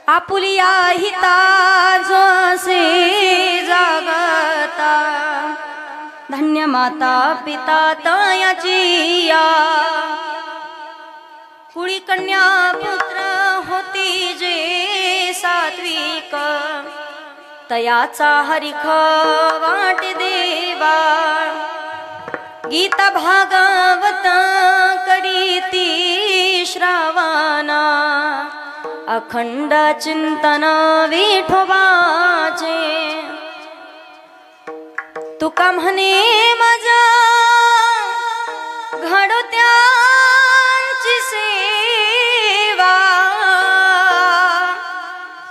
Apulia हिता जोसे जगता धन्य माता पिता तयाचिया कुळी कन्या पुत्र होती जे सात्विक तयाचा हरिख वाट देवा गीता भागवत करीती श्रावणा अखंड चिंतन विठोबाचे तुका म्हणे माझ्या घडत्यांची सेवा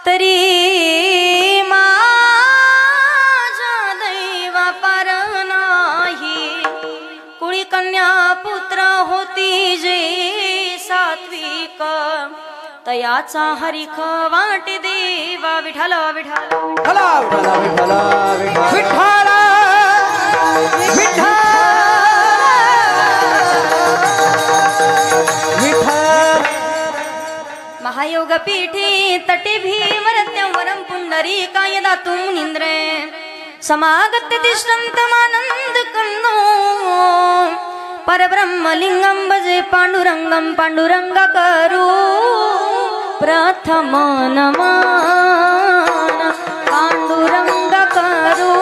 तरी माझ्या दैवा पार नाही कुळी कन्या पुत्र होती जे सात्विक तयाचा हरिख वाट देवा विठ्ठल विठ्ठल विठ्ठल विठ्ठल महायोग पीठी तटी भीमरत्यं वरं पुंडरीकाय दातुं निन्द्रे समागत्य तिष्ठन्तमानन्द कन्नो परब्रह्मलिंगं भजे पांडुरंगं पांडुरंग करू प्रथम नमन पांडुरंग करू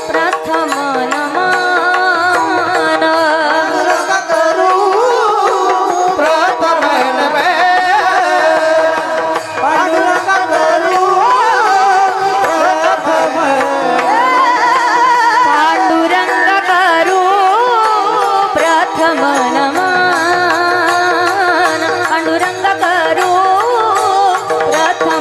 प्रथम नमन करू प्रथम नमन पांडुरंग करू प्रथम पांडुरंग करू प्रथम नमन पांडुरंग करू प्रथम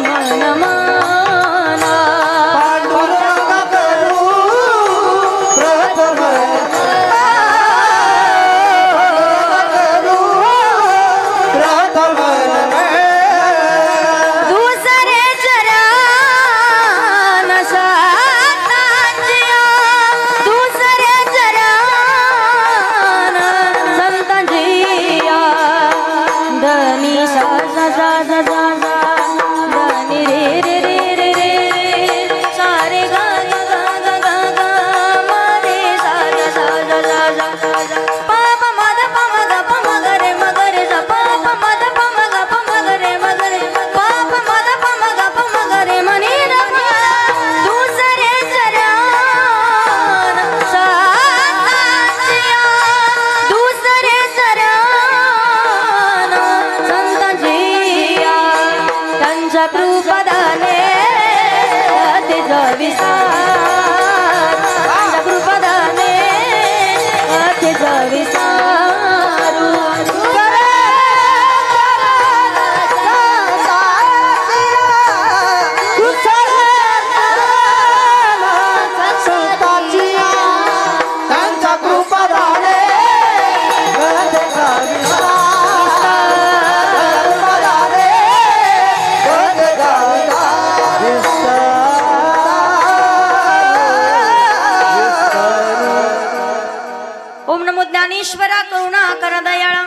ज्ञानेश्वरा करुणा कर दयाळा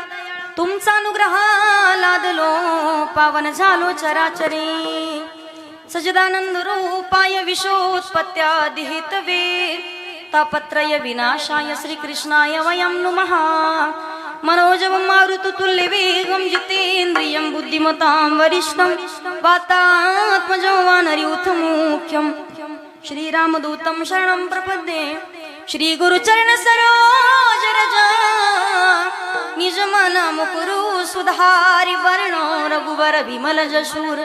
तुमचा अनुग्रह लादलो पावन झालो चराचरी सजदानंद रूपाय विश्वोत्पत्त्यादिहितवे तापत्रय विनाशाय श्रीकृष्णाय वयं नुमः मनोजवं मारुततुल्यवेगं जितेन्द्रियं बुद्धिमतां वरिष्ठं वातात्मजं वानरयूथमुख्यं श्रीरामदूतं शरणं प्रपद्ये श्रीगुरुचरण सरोज रज निज मन मुकुरु सुधारि वर्ण रघुवर विमल जशूर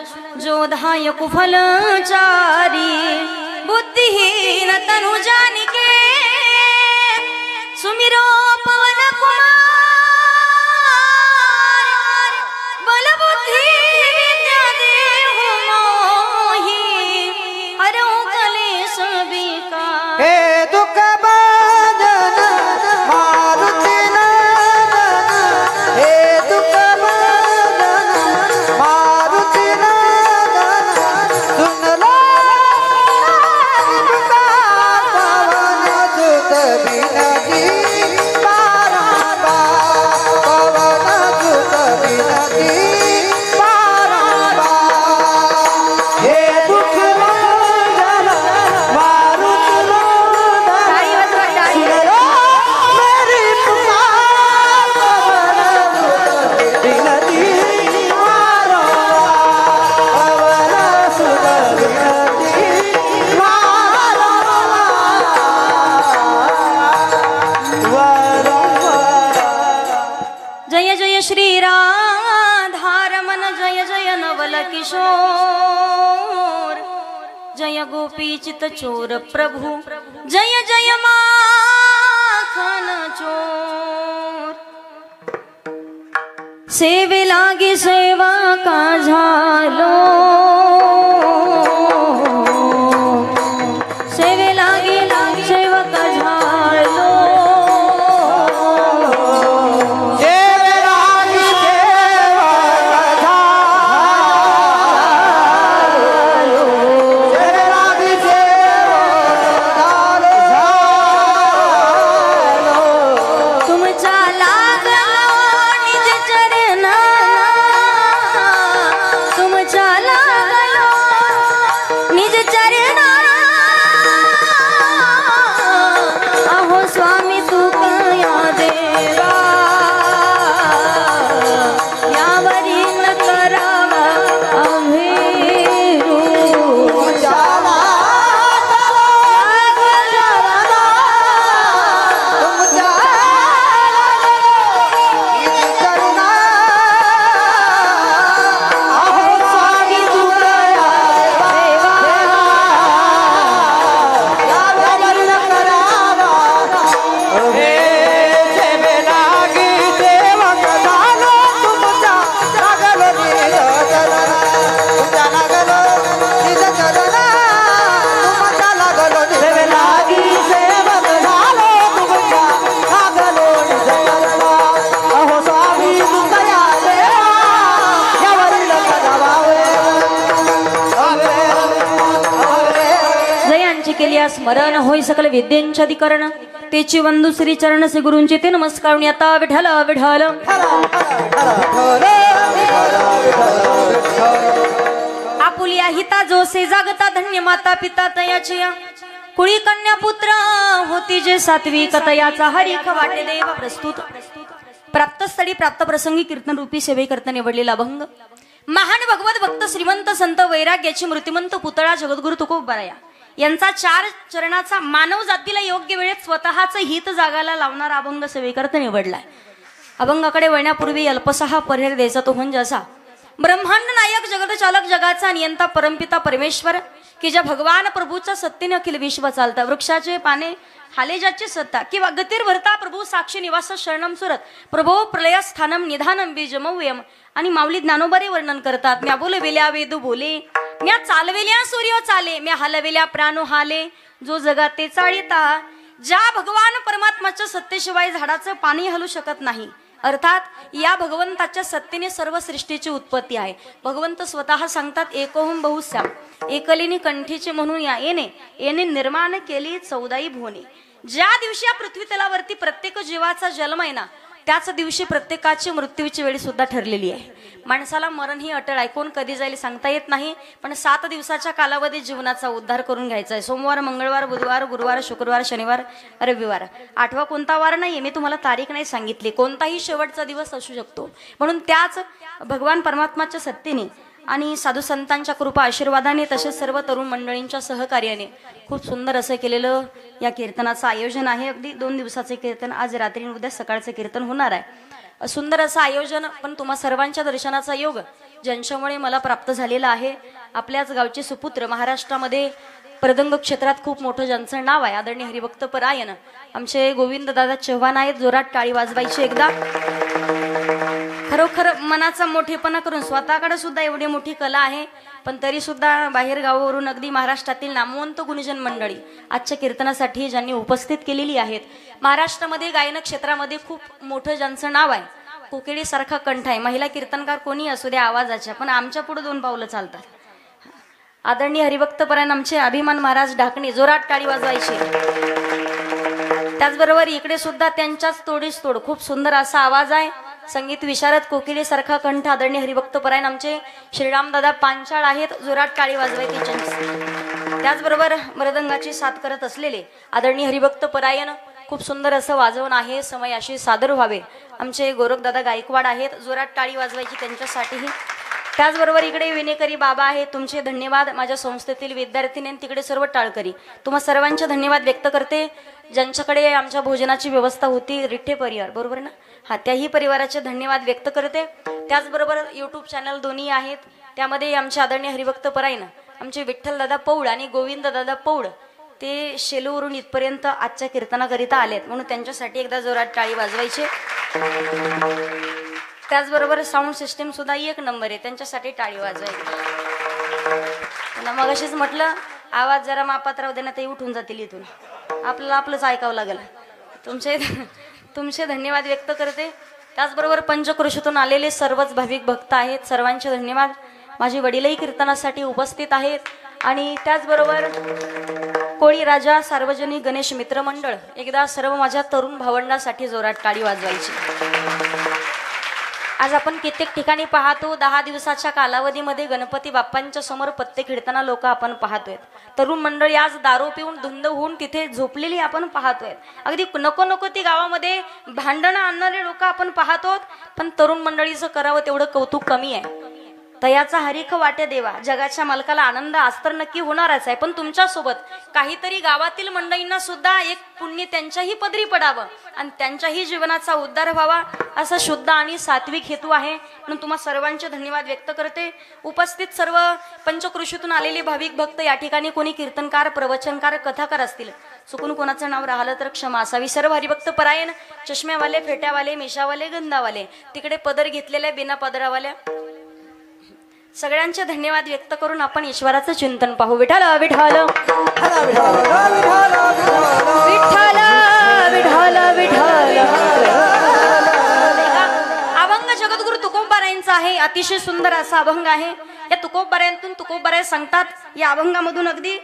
जोधाय कुफलचारी बुद्धिहीन तनु जानिके सुमिरो पवन कुमार बल बुद्धि विद्या देहु मोहि हरौ कलेश विकार हे दुःख बंधन मारुती नंदन हे दुःख बंधन मारुती नंदन सुन लो पुकार पवन सुत बिनती बारंबार पवन सुत बिनती बारंबार हे दुःख बंधन मारुती टाळी वाजवा, टाळी. मेरी पुकार पवन सुत बिनती बारंबार पवन सुत बिनती बारंबार जय जय श्री राधारमण जय जय नवल किशोर जय गोपी चित चोर प्रभु जय जय माखन चोर सेवे लागे सेवा का झालो सेवे लागे सेवा का झालो देवरानी देवा झालो देवरानी देवा झालो तुमचा लागलो निज चरणा तुमचा लागलो निज चरणा अहो स्वामी तू कया देवा यावरी न करावा अभेरू जाला तुम करुणा अहो स्वामी तू कया देवा करावा हे सेवे लागी देवक झालो तुमच्या लागलो निज चरण तुमच्या लागलो निज चरण तुमच्या लागलो सेवे लागी सेवक झालो तुमच्या लागलो निज चरण अहो स्वामी तुमच्या देवा यावरील करावावे जयांची केली स्मरण होई सकल विद्यांचे अधिकरण तेची वंदू श्री चरण श्री गुरूंचे ते नमस्कार आता विठ्ठल विठ्ठल आपुलिया हिता जोसे जागता धन्य माता पिता तयाची कुळी कन्या पुत्र होती जे सात्विक तयाचा हरिख वाटे देव प्रस्तुत प्राप्त स्थळी प्राप्त प्रसंगी कीर्तन रूपी सेवे करता निवडलेला अभंग महान भगवत भक्त श्रीमंत संत वैराग्याची मृत्यूमंत पुतळा जगद्गुरु तुकोबराया यांचा 4 चरणाचा मानव जातीला योग्य वेळेत स्वतःच हित जागाला लावणारा अभंग सेवेकरता निवडलाय. अभंगाकडे वळण्यापूर्वी अल्पसहा पर्याय द्यायचा तो म्हणजे असा. ब्रह्मांड नायक जगतचालक जगाचा नियंता परमपिता परमेश्वर की ज्या भगवान प्रभूचा सत्तेने अखिल विश्व चालता. वृक्षाचे पाने हाले ज्याची सत्ता किंवा गतीर भरता प्रभू साक्षी निवास शरणम सुरत प्रभो प्रलय स्थानम निधानम बीजमव्यम आणि माऊली ज्ञानोबारे वर्णन करतात. म्या बोलवेल्या वेदू बोले म्या चालवेल्या सूर्य चाले म्या हलवेल्या प्राणो हाले जो जगाते चाळीता. ज्या भगवान परमात्माच्या सत्तेशिवाय झाडाचं पाणी हलू शकत नाही. अर्थात या भगवंताच्या सत्तेने सर्व सृष्टीची उत्पत्ती आहे. भगवंत स्वतः सांगतात एकोहम बहुश्याम एकलिनी कंठीचे म्हणून या येणे निर्माण केली 14 भुवने. ज्या दिवशी या पृथ्वी तलावरती प्रत्येक जीवाचा जन्म आहे ना, त्याच दिवशी प्रत्येकाची मृत्यूची वेळ सुद्धा ठरलेली आहे. माणसाला मरण ही अटळ आहे, कोण कधी जाईल सांगता येत नाही. पण 7 दिवसाच्या कालावधीत जीवनाचा उद्धार करून घ्यायचा आहे. सोमवार, मंगळवार, बुधवार, गुरुवार, शुक्रवार, शनिवार, रविवार. 8वा कोणता वार नाही, मी तुम्हाला तारीख नाही सांगितली. कोणताही शेवटचा दिवस असू शकतो. म्हणून त्याच भगवान परमात्माच्या सत्तेने आणि साधू संतांच्या कृपा आशीर्वादाने तसेच सर्व तरुण मंडळींच्या सहकार्याने खूप सुंदर असं केलेलं या कीर्तनाचं आयोजन आहे. अगदी 2 दिवसाचे कीर्तन, आज रात्री उद्या सकाळचं कीर्तन होणार आहे. सुंदर असं आयोजन, पण तुम्हा सर्वांच्या दर्शनाचा योग ज्यांच्यामुळे मला प्राप्त झालेला आहे. आपल्याच गावचे सुपुत्र, महाराष्ट्रामध्ये प्रदंग क्षेत्रात खूप मोठं ज्यांचं नाव आहे, आदरणीय हरिभक्त परायण आमचे गोविंद दादा चव्हाण आहेत. जोरात टाळी वाजवायची एकदा. खरोखर मनाचा मोठेपणा करून, स्वतःकडे सुद्धा एवढी मोठी कला आहे, पण तरी सुद्धा बाहेर गावावरून अगदी महाराष्ट्रातील नामवंत गुणीजन मंडळी आजच्या कीर्तनासाठी ज्यांनी उपस्थित केलेली आहेत. महाराष्ट्रामध्ये गायन क्षेत्रामध्ये खूप मोठं ज्यांचं नाव आहे, कोकिळी सारखा कंठ आहे. महिला कीर्तनकार कोणी असू द्या आवाजाच्या, पण आमच्या पुढे 2 पावलं चालतात. आदरणीय हरिभक्त परायण आमचे अभिमान महाराज ढाकणे, जोरात टाळी वाजवायची. त्याचबरोबर इकडे सुद्धा त्यांच्याच तोडीस तोड खूप सुंदर असा आवाज आहे. संगीत विशारद कोकिळे सारखा कंठ आदरणीय हरिभक्त परायण आमचे श्रीरामदादा पांचाळ आहेत. जोरात टाळी वाजवायची. त्याचबरोबर मृदंगाची साथ करत असलेले आदरणीय हरिभक्त परायण खूप सुंदर असं वाजवण आहे. समयाशी सादर व्हावे आमचे गोरखदादा गायकवाड आहेत. जोरात टाळी वाजवायची त्यांच्यासाठीही. त्याचबरोबर इकडे विनेकरी बाबा आहेत, तुमचे धन्यवाद. माझ्या संस्थेतील विद्यार्थिनी तिकडे सर्व टाळकरी, तुम्हा सर्वांचे धन्यवाद व्यक्त करते. ज्यांच्याकडे आमच्या भोजनाची व्यवस्था होती, रिठ्ठे परिवार बरोबर ना, हा त्याही परिवाराचे धन्यवाद व्यक्त करते. त्याचबरोबर यूट्यूब चॅनल दोन्ही आहेत, त्यामध्ये आमचे आदरणीय हरिभक्त परायण आमचे विठ्ठल दादा पौड आणि गोविंद दादा पौड ते शेलूवरून इथपर्यंत आजच्या कीर्तनाकरिता आलेत, म्हणून त्यांच्यासाठी एकदा जोरात टाळी वाजवायची. त्याचबरोबर साऊंड सिस्टीम सुद्धा 1 नंबर आहे, त्यांच्यासाठी टाळी वाजवायची. मग अशीच म्हटलं आवाज जरा मापात राहू दे ना, ते उठून जातील इथून, आपलंच ऐकावं लागेल. तुमचे धन्यवाद व्यक्त करते. त्याचबरोबर पंचक्रोशीतून आलेले सर्वच भाविक भक्त आहेत, सर्वांचे धन्यवाद. माझे वडीलही कीर्तनासाठी उपस्थित आहेत. आणि त्याचबरोबर कोळी राजा सार्वजनिक गणेश मित्र मंडळ, एकदा सर्व माझ्या तरुण भावंडांसाठी जोरात टाळी वाजवायची. आज आपण कित्येक ठिकाणी पाहतो 10 दिवसाच्या कालावधीमध्ये गणपती बाप्पांच्या समोर पत्ते खेळताना लोक आपण पाहतोय. तरुण मंडळी आज दारू पिऊन धुंद होऊन तिथे झोपलेली आपण पाहतोय. अगदी नको नको ती गावामध्ये भांडणं आणणारे लोक आपण पाहतो, पण तरुण मंडळीचं करावं तेवढं कौतुक कमी आहे. तयाचा हरीख वाटे देवा, जगाच्या मालकाला आनंद आज तर नक्की होणारच आहे, पण तुमच्यासोबत काहीतरी गावातील मंडळींना सुद्धा एक पुण्य त्यांच्याही पदरी पडावं आणि त्यांच्याही जीवनाचा उद्धार व्हावा, असा शुद्ध आणि सात्विक हेतू आहे. म्हणून तुम्हा सर्वांचे धन्यवाद व्यक्त करते. उपस्थित सर्व पंचक्रोशीतून आलेले भाविक भक्त, या ठिकाणी कोणी कीर्तनकार, प्रवचनकार, कथाकार असतील, चुकून कोणाचं नाव राहिलं तर क्षमा असावी. सर्व हरिभक्त परायण, चष्म्यावाले, फेट्यावाले, मिशावाले, गंधावाले, तिकडे पदर घेतलेल्या, बिना पदरावाल्या, सगळ्यांचे धन्यवाद व्यक्त करून आपण ईश्वराचं चिंतन पाहू. विठ्ठल विठ्ठल विठ्ठल विठ्ठल विठ्ठल. अभंग जगद्गुरु तुकोबारायांचा आहे, अतिशय सुंदर असा अभंग आहे. या तुकोबारायांतून तुकोबाराय सांगतात, या अभंगामधून अगदी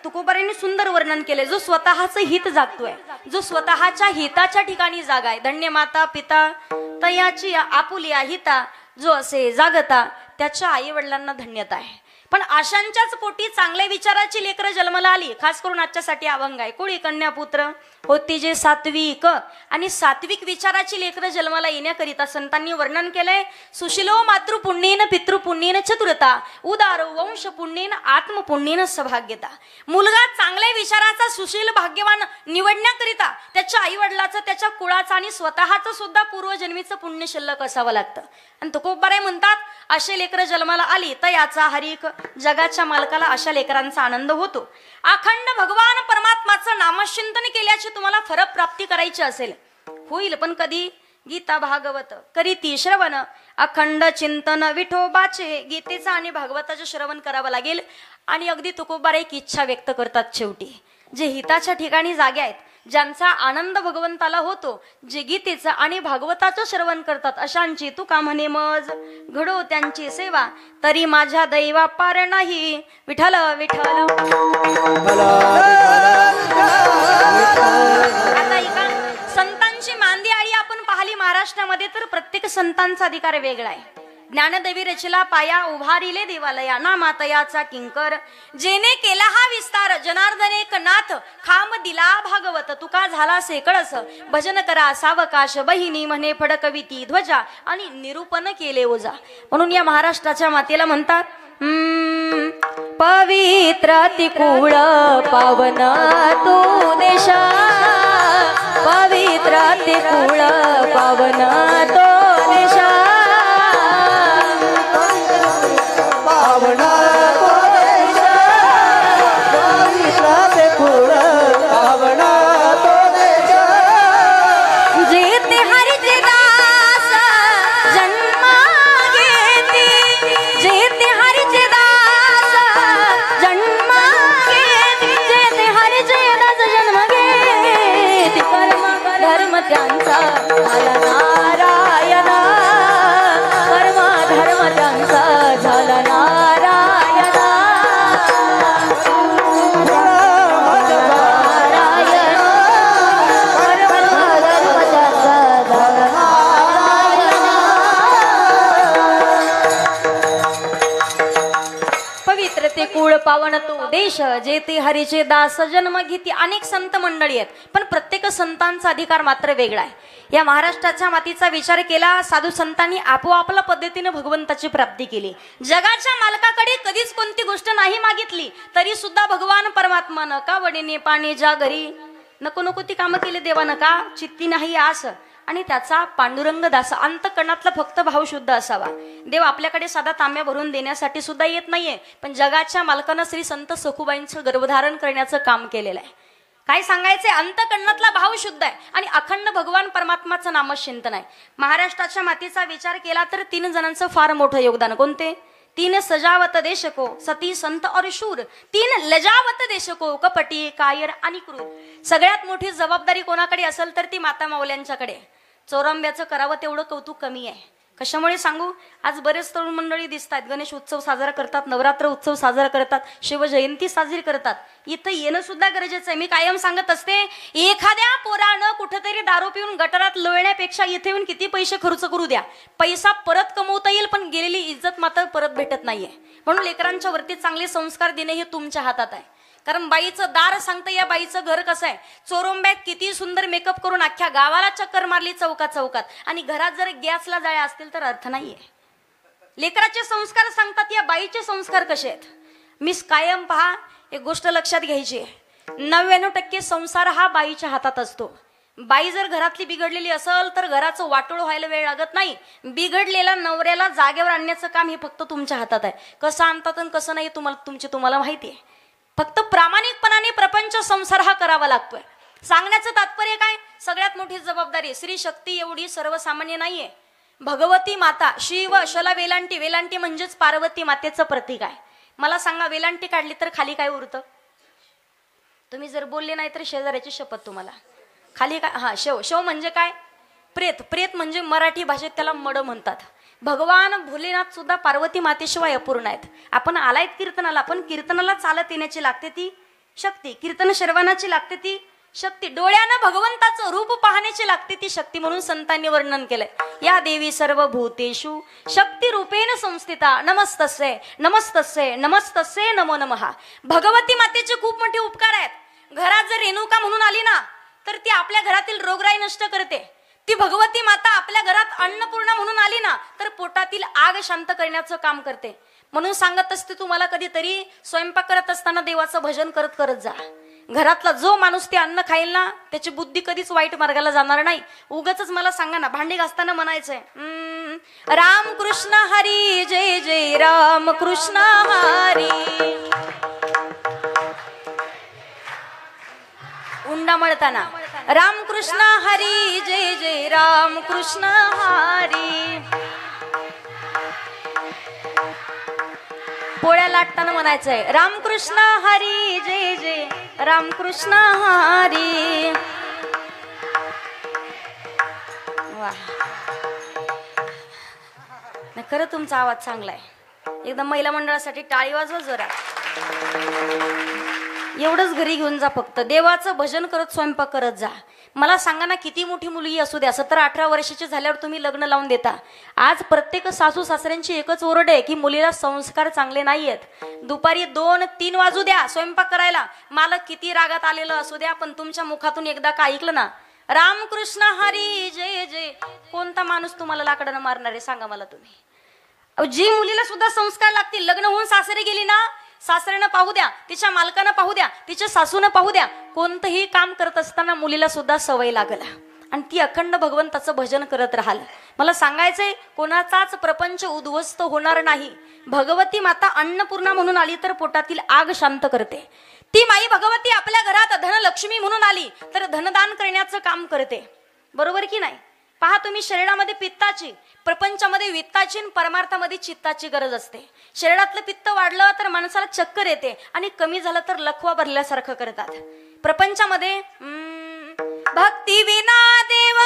तुकोबारायांनी सुंदर वर्णन केले. जो स्वतःचं हित जागतोय, जो स्वतःच्या हिताच्या ठिकाणी जागा आहे, धन्य माता पिता तयाची आपुलिया हिता, जो असे जागता त्याच्या आई वडिलांना धन्यता आहे. पण आशांच्याच पोटी चांगल्या विचाराची लेकरं जन्माला आली. खास करून आजच्यासाठी अभंग आहे. कुळी कन्या पुत्र होती जे सात्विक, आणि सात्विक विचाराची लेकरं जन्माला येण्याकरिता संतांनी वर्णन केलंय. सुशिलो मातृपुण्येन पितृपुण्येन चतुरता, उदार वंश पुण्येन आत्मपुण्येन सौभाग्यता. मुलगा चांगल्या विचाराचा सुशील भाग्यवान निवडण्याकरिता त्याच्या आई वडिलाचं, त्याच्या कुळाचं आणि स्वतःचं सुद्धा पूर्वजन्मीचं पुण्य शिल्लक असावं लागतं. आणि तुकोबाराय म्हणतात, असे लेकरं जन्माला आली तर याचा हरिक, जगाच्या मालकाला अशा लेकरांचा आनंद होतो. अखंड भगवान परमात्माचं नामचिंतन केल्याची तुम्हाला फरक प्राप्ती करायची असेल, होईल, पण कधी? गीता भागवत करीती श्रवण, अखंड चिंतन विठोबाचे, गीतेचा आणि भागवताचे श्रवण करावं लागेल. आणि अगदी तुकोबाराय एक इच्छा व्यक्त करतात शेवटी, जे हिताच्या ठिकाणी जागे आहेत, ज्यांचा आनंद भगवंताला होतो, जे गीतेचं आणि भागवताचं श्रवण करतात, अशांची तुका म्हणे मज घडो त्यांची सेवा, तरी माझ्या दैवा पार नाही. विठ्ठल विठ्ठल. संतांचा अधिकार वेगळा आहे. ज्ञानदेवी रचला पाया उभारिले देवालया ना मातयाचा किंकर जेने केला हा विस्तार जनार्दन एक नाथ खाम दिला भागवत तुका झाला सेकळस भजन करा सावकाश बहिणी म्हणे फडकविती ध्वजा आणि निरूपण केले ओजा. म्हणून या महाराष्ट्राच्या मातेला म्हणतात पवित्र तिकुळ पावन तू देश पवित्र तिकुळ पावन तो देश पावन तो देश पवित्र तिकुळ पावन तो देश जेते हरिचे दास जन्म घेती जेते हरिचे दास जन्म घेती जेते हरिचे दास जन्म घेती कर्म धर्म त्यांचा झाला नारायण कर्म धर्म त्यांचा झाला नारायण नारायण कर्म धर्म त्यांचा झाला नारायण. पवित्र ते कुळ पावन तो देश जेथे हरीचे दास जन्म घेती. अनेक संत मंडळी आहेत पण प्रत्येक संतांचा अधिकार मात्र वेगळा आहे. या महाराष्ट्राच्या मातीचा विचार केला साधू संतांनी आपोआपल्या पद्धतीने भगवंताची प्राप्ती केली. जगाच्या मालकाकडे कधीच कोणती गोष्ट नाही मागितली तरी सुद्धा भगवान परमात्मानं का वडीने पाणी ज्या घरी नको नको ती कामं केली देवानं का चित्ती नाही आस आणि त्याचा पांडुरंग दास अंतकरणातला फक्त भाव शुद्ध असावा. देव आपल्याकडे साधा तांब्या भरून देण्यासाठी सुद्धा येत नाहीये पण जगाच्या मालकानं श्री संत सखुबाईंचं गर्भधारण करण्याचं काम केलेलं आहे. काय सांगायचंय अंतकरणातला भाव शुद्ध आहे आणि अखंड भगवान परमात्माचं नामचिंतन आहे. महाराष्ट्राच्या मातीचा विचार केला तर 3 जणांचं फार मोठं योगदान. कोणते? 3 सजावत देशको सती संत और शूर 3 लजावत देशको कपटी कायर आणि क्रूर. सगळ्यात मोठी जबाबदारी कोणाकडे असेल तर ती माता माऊल्यांच्याकडे. चोरंब्याचं करावं तेवढं कौतुक कमी आहे. कशामुळे सांगू? आज बरेच तरुण मंडळी दिसतात गणेश उत्सव साजरा करतात नवरात्र उत्सव साजरा करतात शिवजयंती साजरी करतात. इथं येणं सुद्धा गरजेचं आहे. मी कायम सांगत असते एखाद्या पोरानं कुठेतरी दारू पिऊन गटारात लोळण्यापेक्षा इथे येऊन किती पैसे खर्च करू द्या पैसा परत कमवता येईल पण गेलेली इज्जत मात्र परत भेटत नाहीये. म्हणून लेकरांच्या वरती चांगले संस्कार देणे हे तुमच्या हातात आहे. कारण बाईचं दार सांगतं या बाईचं घर कसं आहे. चोरंब्यात किती सुंदर मेकअप करून अख्ख्या गावाला चक्कर मारली चौकात चौकात आणि घरात जर गॅसला जाळ्या असतील तर अर्थ नाहीये. लेकराचे संस्कार सांगतात या बाईचे संस्कार कसे आहेत. मी कायम पहा एक गोष्ट लक्षात घ्यायची आहे 99% संसार हा बाईच्या हातात असतो. बाई जर घरातली बिघडलेली असेल तर घराचं वाटोळ व्हायला वेळ लागत नाही. बिघडलेला नवऱ्याला जागेवर आणण्याचं काम हे फक्त तुमच्या हातात आहे. कसं आणतात आणि कसं नाही तुम्हाला माहिती आहे. फक्त प्रामाणिकपणाने प्रपंच संसार हा करावा लागतोय. सांगण्याचं तात्पर्य काय? सगळ्यात मोठी जबाबदारी श्री शक्ती एवढी सर्वसामान्य नाहीये. भगवती माता शिव शला वेलांटी वेलांटी म्हणजेच पार्वती मातेचं प्रतीक आहे. मला सांगा वेलांटी काढली तर खाली काय उरतं? तुम्ही जर बोलले नाही तर शेजाऱ्याची शपथ तुम्हाला. खाली काय? हा शव. शव म्हणजे काय? प्रेत. प्रेत म्हणजे मराठी भाषेत त्याला मड म्हणतात. भगवान भोलेनाथ सुद्धा पार्वती मातेशिवाय अपूर्ण आहेत. आपण आलायत कीर्तनाला पण कीर्तनाला चालत येण्याची लागते ती शक्ती. कीर्तन श्रवणाची लागते ती शक्ती. डोळ्यानं भगवंताचं रूप पाहण्याची लागते ती शक्ती. म्हणून संतांनी वर्णन केलंय या देवी सर्व भूतेषु शक्ती रूपेण संस्थिता नमस्तस्ये नमस्तस्ये नमस्तस्ये नमो नमः. भगवती मातेचे खूप मोठे उपकार आहेत. घरात जर रेणुका म्हणून आली ना तर ती आपल्या घरातील रोगराई नष्ट करते. ती भगवती माता आपल्या घरात अन्नपूर्णा म्हणून आली ना तर पोटातील आग शांत करण्याचं काम करते. म्हणून सांगत असते तुम्हाला कधीतरी स्वयंपाक करत असताना देवाचं भजन करत करत जा. घरातला जो माणूस ते अन्न खाईल ना त्याची बुद्धी कधीच वाईट मार्गाला जाणार नाही. उगाच मला सांगा ना भांडी घासताना म्हणायचंय राम कृष्ण हरी जय जय राम कृष्ण हरी. उंडा मळताना राम कृष्ण हरी जय जय राम कृष्ण हरी. पोळ्या लाटताना म्हणायचंय रामकृष्ण हरी जय जय रामकृष्ण हरी. वा खरं तुमचा आवाज चांगला आहे. एकदम महिला मंडळासाठी टाळी वाजवा जोरात. एवढंच घरी घेऊन जा, फक्त देवाचं भजन करत स्वयंपाक करत जा. मला सांगा ना, किती मोठी मुलगी असू द्या, 17-18 वर्षाची झाल्यावर तुम्ही लग्न लावून देता. आज प्रत्येक सासू सासऱ्यांची एकच ओरड आहे की मुलीला संस्कार चांगले नाहीयेत. दुपारी 2-3 वाजू द्या स्वयंपाक करायला, मला किती रागात आलेलं असू द्या, पण तुमच्या मुखातून एकदा का ऐकलं ना, रामकृष्ण हरी जय जय, कोणता माणूस तुम्हाला लाकडानं मारणार आहे सांगा मला तुम्ही. जी मुलीला सुद्धा संस्कार लागतील, लग्न होऊन सासरे गेली ना, सासऱ्यानं पाहू द्या, तिच्या मालकानं पाहू द्या, तिच्या सासूनं पाहू द्या, कोणतंही काम करत असताना मुलीला सुद्धा सवय लागला आणि ती अखंड भगवंताचं भजन करत राहाल. मला सांगायचंय, कोणाचाच प्रपंच उद्ध्वस्त होणार नाही. भगवती माता अन्नपूर्णा म्हणून आली तर पोटातील आग शांत करते. ती माई भगवती आपल्या घरात धनलक्ष्मी म्हणून आली तर धनदान करण्याचं काम करते. बरोबर की नाही? पहा तुम्ही, शरीरामध्ये पित्ताची, प्रपंचामध्ये वित्ताची, परमार्थामध्ये चित्ताची गरज असते. शरीरातलं पित्त वाढलं तर माणसाला चक्कर येते आणि कमी झालं तर लखवा भरल्यासारखं करतात. प्रपंचामध्ये भक्ती विना देव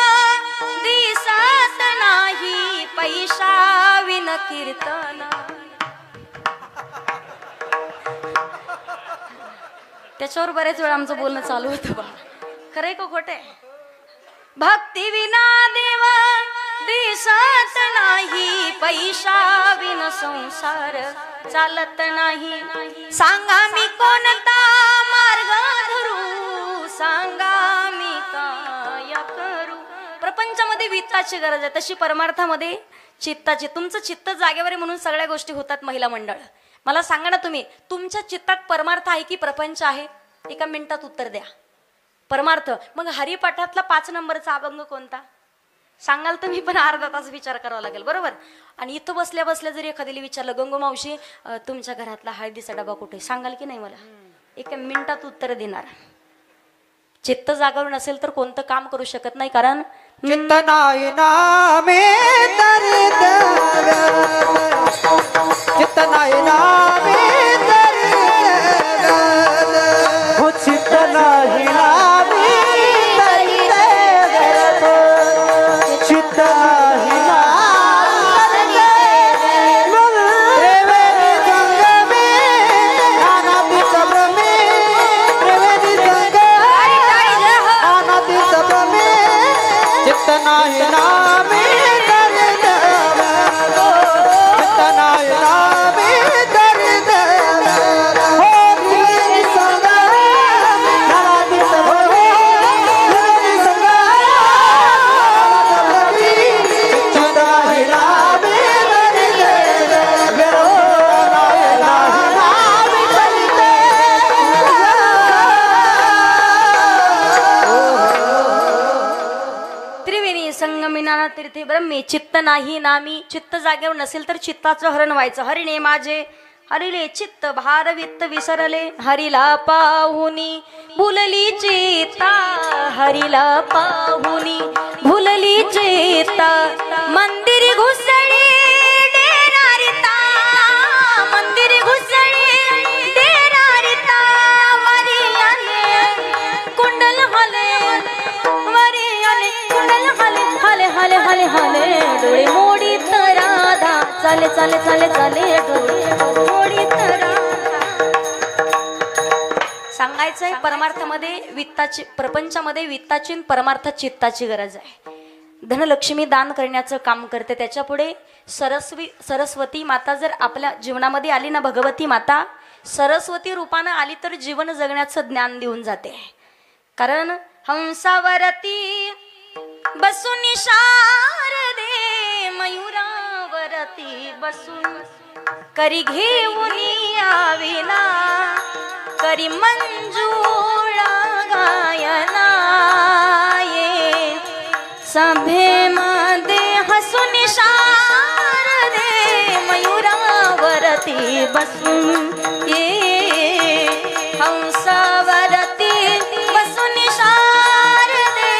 दिसत नाही, पैसा विन कीर्तन. त्याच्यावर बरेच वेळा आमचं बोलणं चालू होतं बा. खरंय का खोटे? भक्ती विना देव दिसत नाही, पैसा विन संसार चालत नाही. सांगा मी कोणता मार्ग धरू, सांगा मी काय करू. प्रपंचामध्ये वित्ताची गरज आहे, तशी परमार्थामध्ये चित्ताची. तुमचं चित्त जागेवर आहे म्हणून सगळ्या गोष्टी होतात. महिला मंडळ, मला सांगा ना तुम्ही, तुमच्या चित्तात परमार्थ आहे की प्रपंच आहे? एका मिनिटात उत्तर द्या. परमार्थ. मग हरिपाठातला 5 नंबरचा अभंग कोणता सांगाल तुम्ही? पण अर्धा तास विचार करावा लागेल, बरोबर. आणि इथं बसल्या बसल्या जरी एखाद्याला विचारलं, गंगू मावशी तुमच्या घरातला हळदीचा डबा कुठे, सांगाल की नाही? मला एका मिनिटात उत्तर देणार. चित्त जागरूक नसेल तर कोणतं काम करू शकत नाही, कारण चित्त नाही नामे तरी देव, चित्त नाही नामे तरी देव, हो चित्त नाही नामे तरी देव, चित्त नाही नामे त्रिवेणी संगमे, अनादि सबमे, त्रिवेणी संगमे, अनादि सबमे, चित्त नाही नामे तरी देव, चित्त नाही नामे तरी देव, हो त्रिवेणी संगमे, अनादि सबमे, त्रिवेणी संगमे, चित्त नाही नामे तरी देव, नाही नामे तरी देव. त्रिवेणी संगमिना तीर्थे ब्रह्मे चित्त नाही नामी. चित्त जागेवर नसेल तर चित्ताचं हरण व्हायचं. हरिणे माझे हरिले चित्त, भार वित्त विसरले, हरिला पाहुनी भुलली चेता, हरिला पाहुनी भुलली चेता. मंदिर घुसळी देणारिता, मंदिर घुसळी देणारिता, वरी आले कुंडल हले, वरी आले कुंडल हले, हले हले हले हले, डोळे मोडी तर राधा चाले चाले चाले चाले, डोळे मोडी तर राधा. सांगायचंय, परमार्थामध्ये वित्ताची, प्रपंचामध्ये वित्ताची, परमार्थात चित्ताची गरज आहे. धनलक्ष्मी दान करण्याचं काम करते. त्याच्या पुढे सरस्वती माता जर आपल्या जीवनामध्ये आली ना, भगवती माता सरस्वती रूपानं आली तर जीवन जगण्याचं ज्ञान देऊन जाते. कारण हंसावरती बसून शारदे, मयुरावरती बसून करी घेऊन याविना, करी मंजुळा गायना, ये सभेमध्ये हसून शारदे, मयुरावरती बसून, ये हंसावरती बसून शारदे,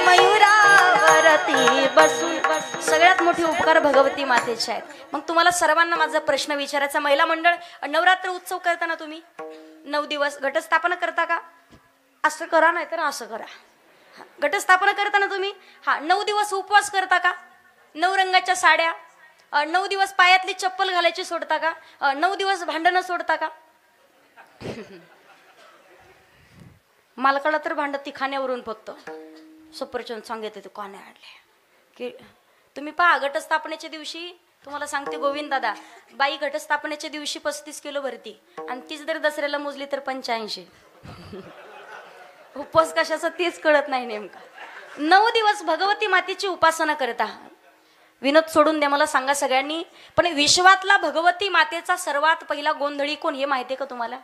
मयुरावरती बसून. सगळ्यात मोठे उपकार भगवती मातेचे आहेत. मग तुम्हाला सर्वांना माझा प्रश्न विचारायचा, महिला मंडळ, नवरात्र उत्सव करताना तुम्ही 9 दिवस घटस्थापना करता का? असं करा, नाही तर असं करा. घटस्थापना करताना तुम्ही 9 दिवस उपवास करता का? 9 रंगाच्या साड्या, 9 दिवस पायातली चप्पल घालायची सोडता का? 9 दिवस भांडणं सोडता का? मालकाला तर भांडत ती खाण्यावरून फक्त सफरचंद सांगितले तू कोणे आणले की तुम्ही पहा घटस्थापनेच्या दिवशी तुम्हाला सांगते गोविंद दादा बाई घटस्थापनेच्या दिवशी 35 किलो भरती आणि तीच जर दसऱ्याला मोजली तर 85. उपवास कशाचा तेच कळत नाही नेमका. 9 दिवस भगवती मातेची उपासना करता. विनोद सोडून द्या मला सांगा सगळ्यांनी पण विश्वातला भगवती मातेचा सर्वात पहिला गोंधळी कोण हे माहितीये का तुम्हाला?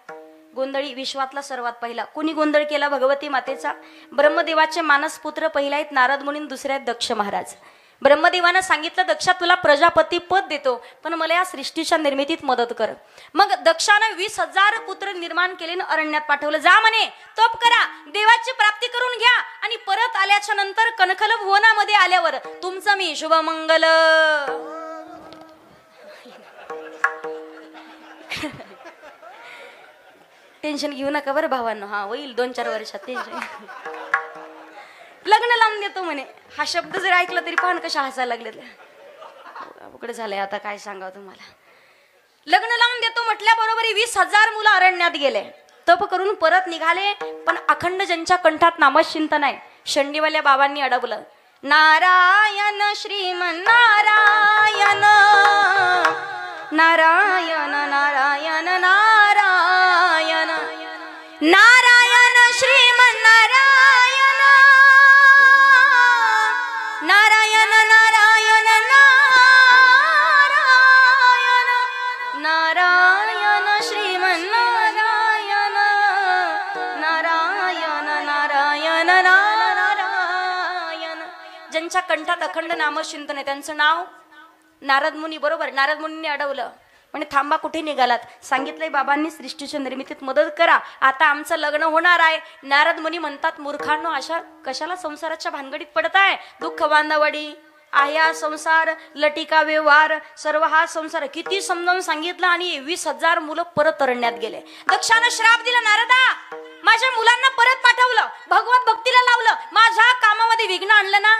गोंधळी विश्वातला सर्वात पहिला कोणी गोंधळ केला भगवती मातेचा? ब्रह्मदेवाचे मानसपुत्र पहिला आहेत नारद मुनी, दुसरे आहेत दक्ष महाराज. ब्रह्मदेवानं सांगितलं दक्षा तुला प्रजापती पद देतो पण मला या सृष्टीच्या निर्मितीत मदत कर. मग दक्षानं 20,000 पुत्र निर्माण केले आणि अरण्यात पाठवलं. जा म्हणे तप करा देवाची प्राप्ती करून घ्या आणि परत आल्याच्या नंतर कनखल भुवनामध्ये आल्यावर तुमचं मी शुभमंगल. टेन्शन घेऊ नका बरं भावांनो. हा होईल 2-4 वर्षात टेन्शन. लग्न लावून देतो म्हणे. हा शब्द जर ऐकला तरी पाहण कशा हसायला लागले. अवघड झालंय आता काय सांगावं तुम्हाला. लग्न लावून देतो म्हटल्या बरोबर 20,000 मुलं अरण्यात गेले तप करून परत निघाले पण अखंड ज्यांच्या कंठात नामचिंतन आहे शंडीवाल्या बाबांनी अडवलं. नारायण श्रीमन नारायण नारायण नारायण नारायण नारायण श्रीमन नारायण नारायण नारायण नारायण नारायण श्रीमन नारायण नारायण नारायण नारायण. ज्यांच्या कंठात अखंड नामचिंतन आहे त्यांचं नाव नारद मुनी. बरोबर नारद मुनींनी अडवलं म्हणजे थांबा कुठे निघालात? सांगितलंय बाबांनी सृष्टीच्या निर्मितीत मदत करा आता आमचं लग्न होणार आहे. नारद मुनी म्हणतात मूर्खांनो अशा कशाला संसाराच्या भानगडीत पडताय? दुःख बांधवडी आया संसार लटिका व्यवहार सर्व हा संसार किती समजावून सांगितलं आणि 20,000 मुलं परत अरण्यात गेले. दक्षानं श्राप दिला नारदा माझ्या मुलांना परत पाठवलं भगवत भक्तीला लावलं माझ्या कामामध्ये विघ्न आणलं ना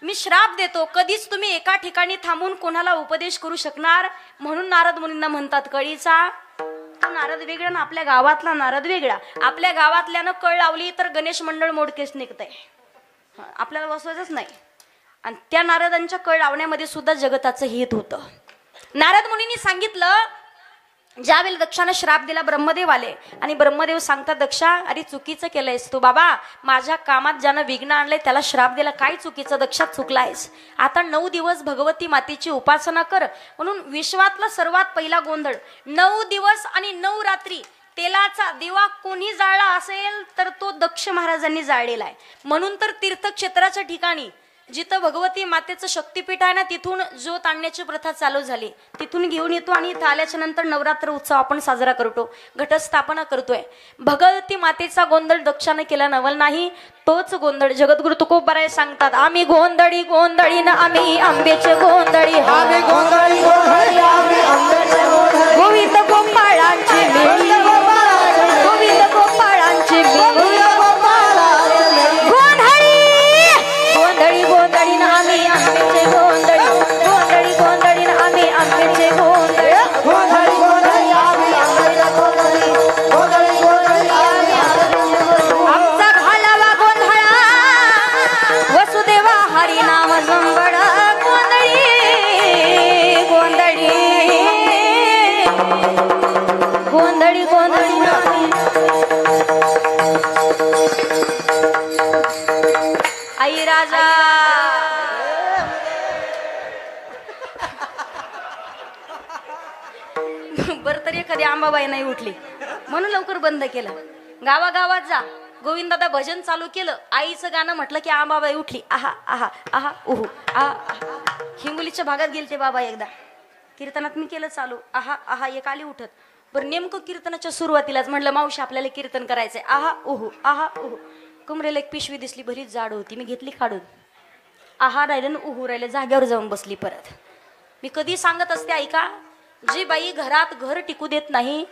मी श्राप देतो. कधीच तुम्ही एका ठिकाणी थांबून कोणाला उपदेश करू शकणार म्हणून नारद मुनींना म्हणतात कळीचा नारद वेगळा ना आपल्या गावातला नारद वेगळा. आपल्या गावातल्यानं कळ लावली तर गणेश मंडळ मोडकेस निघतंय आपल्याला बसवायचंच नाही. आणि त्या नारदांच्या कळ लावण्यामध्ये सुद्धा जगताचं हित होतं. नारद मुनींनी सांगितलं ज्यावेळेला दक्षानं श्राप दिला ब्रह्मदेव आले आणि ब्रह्मदेव सांगतात दक्षा अरे चुकीचं केलंयस तू बाबा माझ्या कामात ज्यानं विघ्न आणलंय त्याला श्राप दिला काय चुकीचं दक्षा चुकलायस. आता 9 दिवस भगवती मातेची उपासना कर म्हणून विश्वातला सर्वात पहिला गोंधळ 9 दिवस आणि 9 रात्री तेलाचा दिवा कोणी जाळला असेल तर तो दक्ष महाराजांनी जाळलेला आहे. म्हणून तर तीर्थक्षेत्राच्या ठिकाणी जिथं भगवती मातेचं शक्तिपीठ आहे ना तिथून ज्योत आणण्याची प्रथा चालू झाली. तिथून घेऊन येतो आणि इथं आल्याच्या नंतर नवरात्र उत्सव आपण साजरा करतो घटस्थापना करतोय. भगवती मातेचा गोंधळ दक्षाने केला नवल नाही तोच गोंधळ जगद्गुरु तुकोबाराय सांगतात आम्ही गोंधळी गोंधळी ना आम्ही आंब्याचे गोंधळी आम्ही गोंधळी गोंधळी आम्ही आंब्याचे गोंधळी गोविंद गोपाळांची बेली गोविंद गोपाळांची बेली गोंधळी गोंधळी ना आम्ही आंब्याचे गोंधळी गोंधळी गोंधळी ना आम्ही आंब्याचे गोंधळी गोंधळी गोंधळी आम्ही आंब्याचे गोंधळी गोंधळी गोंधळी आम्ही आंब्याचे गोंधळी. आमचा घालावा गोंधळा वसुदेवा हरी नाम संबळ गोंधळी गोंधळी गोंधळी गोंधळी ना आई राजा बर तरी एखादी आंबाबाई नाही उठली म्हणून लवकर बंद केलं. गावागावात जा गोविंदादा भजन चालू केलं आईचं गाणं म्हटलं की आंबाबाई उठली आहा आहा आहा उहू आहा. हिंगोलीच्या भागात गेलते बाबा एकदा कीर्तनात मी केलं चालू आहा आहा एक आली उठत. बरं नेमकं कीर्तनाच्या सुरुवातीलाच म्हटलं मावशी आपल्याला कीर्तन करायचंय आहा उहू आहा उहू. कमरेला एक पिशवी दिसली बरीच जाड होती मी घेतली काढून आहा राहिलं ना उहू राहिलं जाग्यावर जाऊन बसली परत. मी कधी सांगत असते ऐका जी बाई घरात घर टिकू देत नाही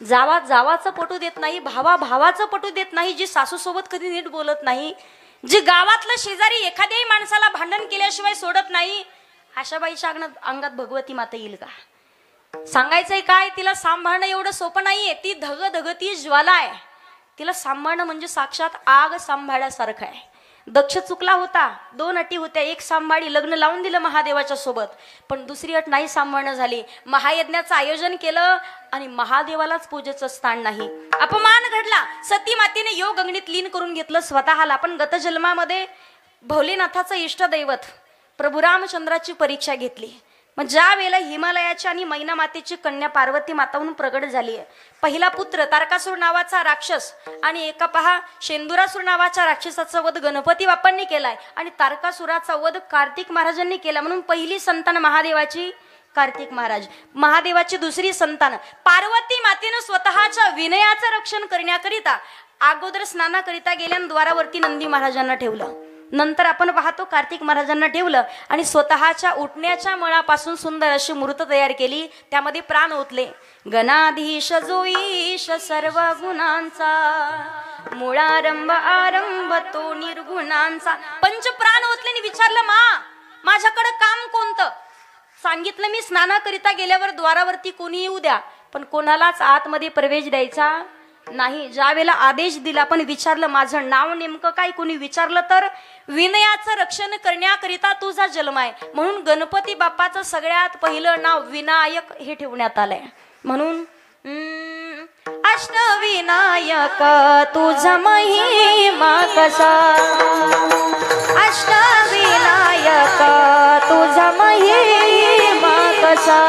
जावा जावाचं पटू देत नाही भावा भावाचं पटू देत नाही जी सासू सोबत कधी नीट बोलत नाही जी गावातलं शेजारी एखाद्याही माणसाला भांडण केल्याशिवाय सोडत नाही अशा बाईच्या अंगात भगवती माता येईल का? सांगायचंय काय तिला सांभाळणं एवढं सोपं नाहीये. ती धगधगती ज्वाला आहे तिला सांभाळणं म्हणजे साक्षात आग सांभाळण्यासारखं आहे. दक्ष चुकला होता, 2 अटी होत्या. एक सांभाळी, लग्न लावून दिलं महादेवाच्या सोबत, पण दुसरी अट नाही सांभाळणं झाली. महायज्ञाचं आयोजन केलं आणि महादेवालाच पूजेचं स्थान नाही. अपमान घडला. सती मातेने योग अग्नीत लीन करून घेतलं स्वतःला. पण गत जन्मामध्ये भोलेनाथाचं इष्टदैवत प्रभू रामचंद्राची परीक्षा घेतली. मग ज्या वेळेला हिमालयाची आणि मैना मातेची कन्या पार्वती माताहून प्रगट झाली आहे. पहिला पुत्र तारकासूर नावाचा राक्षस आणि एका पहा शेंदुरासूर नावाच्या राक्षसाचा वध गणपती बाप्पांनी केलाय आणि तारकासुराचा वध कार्तिक महाराजांनी केला. म्हणून पहिली संतान महादेवाची कार्तिक महाराज. महादेवाची दुसरी संतान पार्वती मातेनं स्वतःच्या विनयाचं रक्षण करण्याकरिता अगोदर स्नानाकरिता गेल्यानं द्वारावरती नंदी महाराजांना ठेवलं. नंतर आपण पाहतो कार्तिक महाराजांना ठेवलं आणि स्वतःच्या उठण्याच्या मळापासून सुंदर अशी मूर्त तयार केली. त्यामध्ये प्राण ओतले. गणाधीश जो ईश सर्व गुणांचा, मुळारंभ आरंभ तो निर्गुणांचा. पंच प्राण ओतले आणि विचारलं, माझ्याकडे काम कोणतं? सांगितलं, मी स्नानाकरिता गेल्यावर द्वारावरती कोणी येऊ द्या, पण कोणालाच आतमध्ये प्रवेश द्यायचा नाही. ज्या वेळेला आदेश दिला, पण विचारलं माझं नाव नेमकं काय? कोणी विचारलं तर विनयाचं रक्षण करण्याकरिता तुझा जन्म आहे. म्हणून गणपती बाप्पाचं सगळ्यात पहिलं नाव विनायक हे ठेवण्यात आलंय. म्हणून अष्टविनायक तुझा महिमा कसा, अष्टविनायक तुझा महिमा कसा,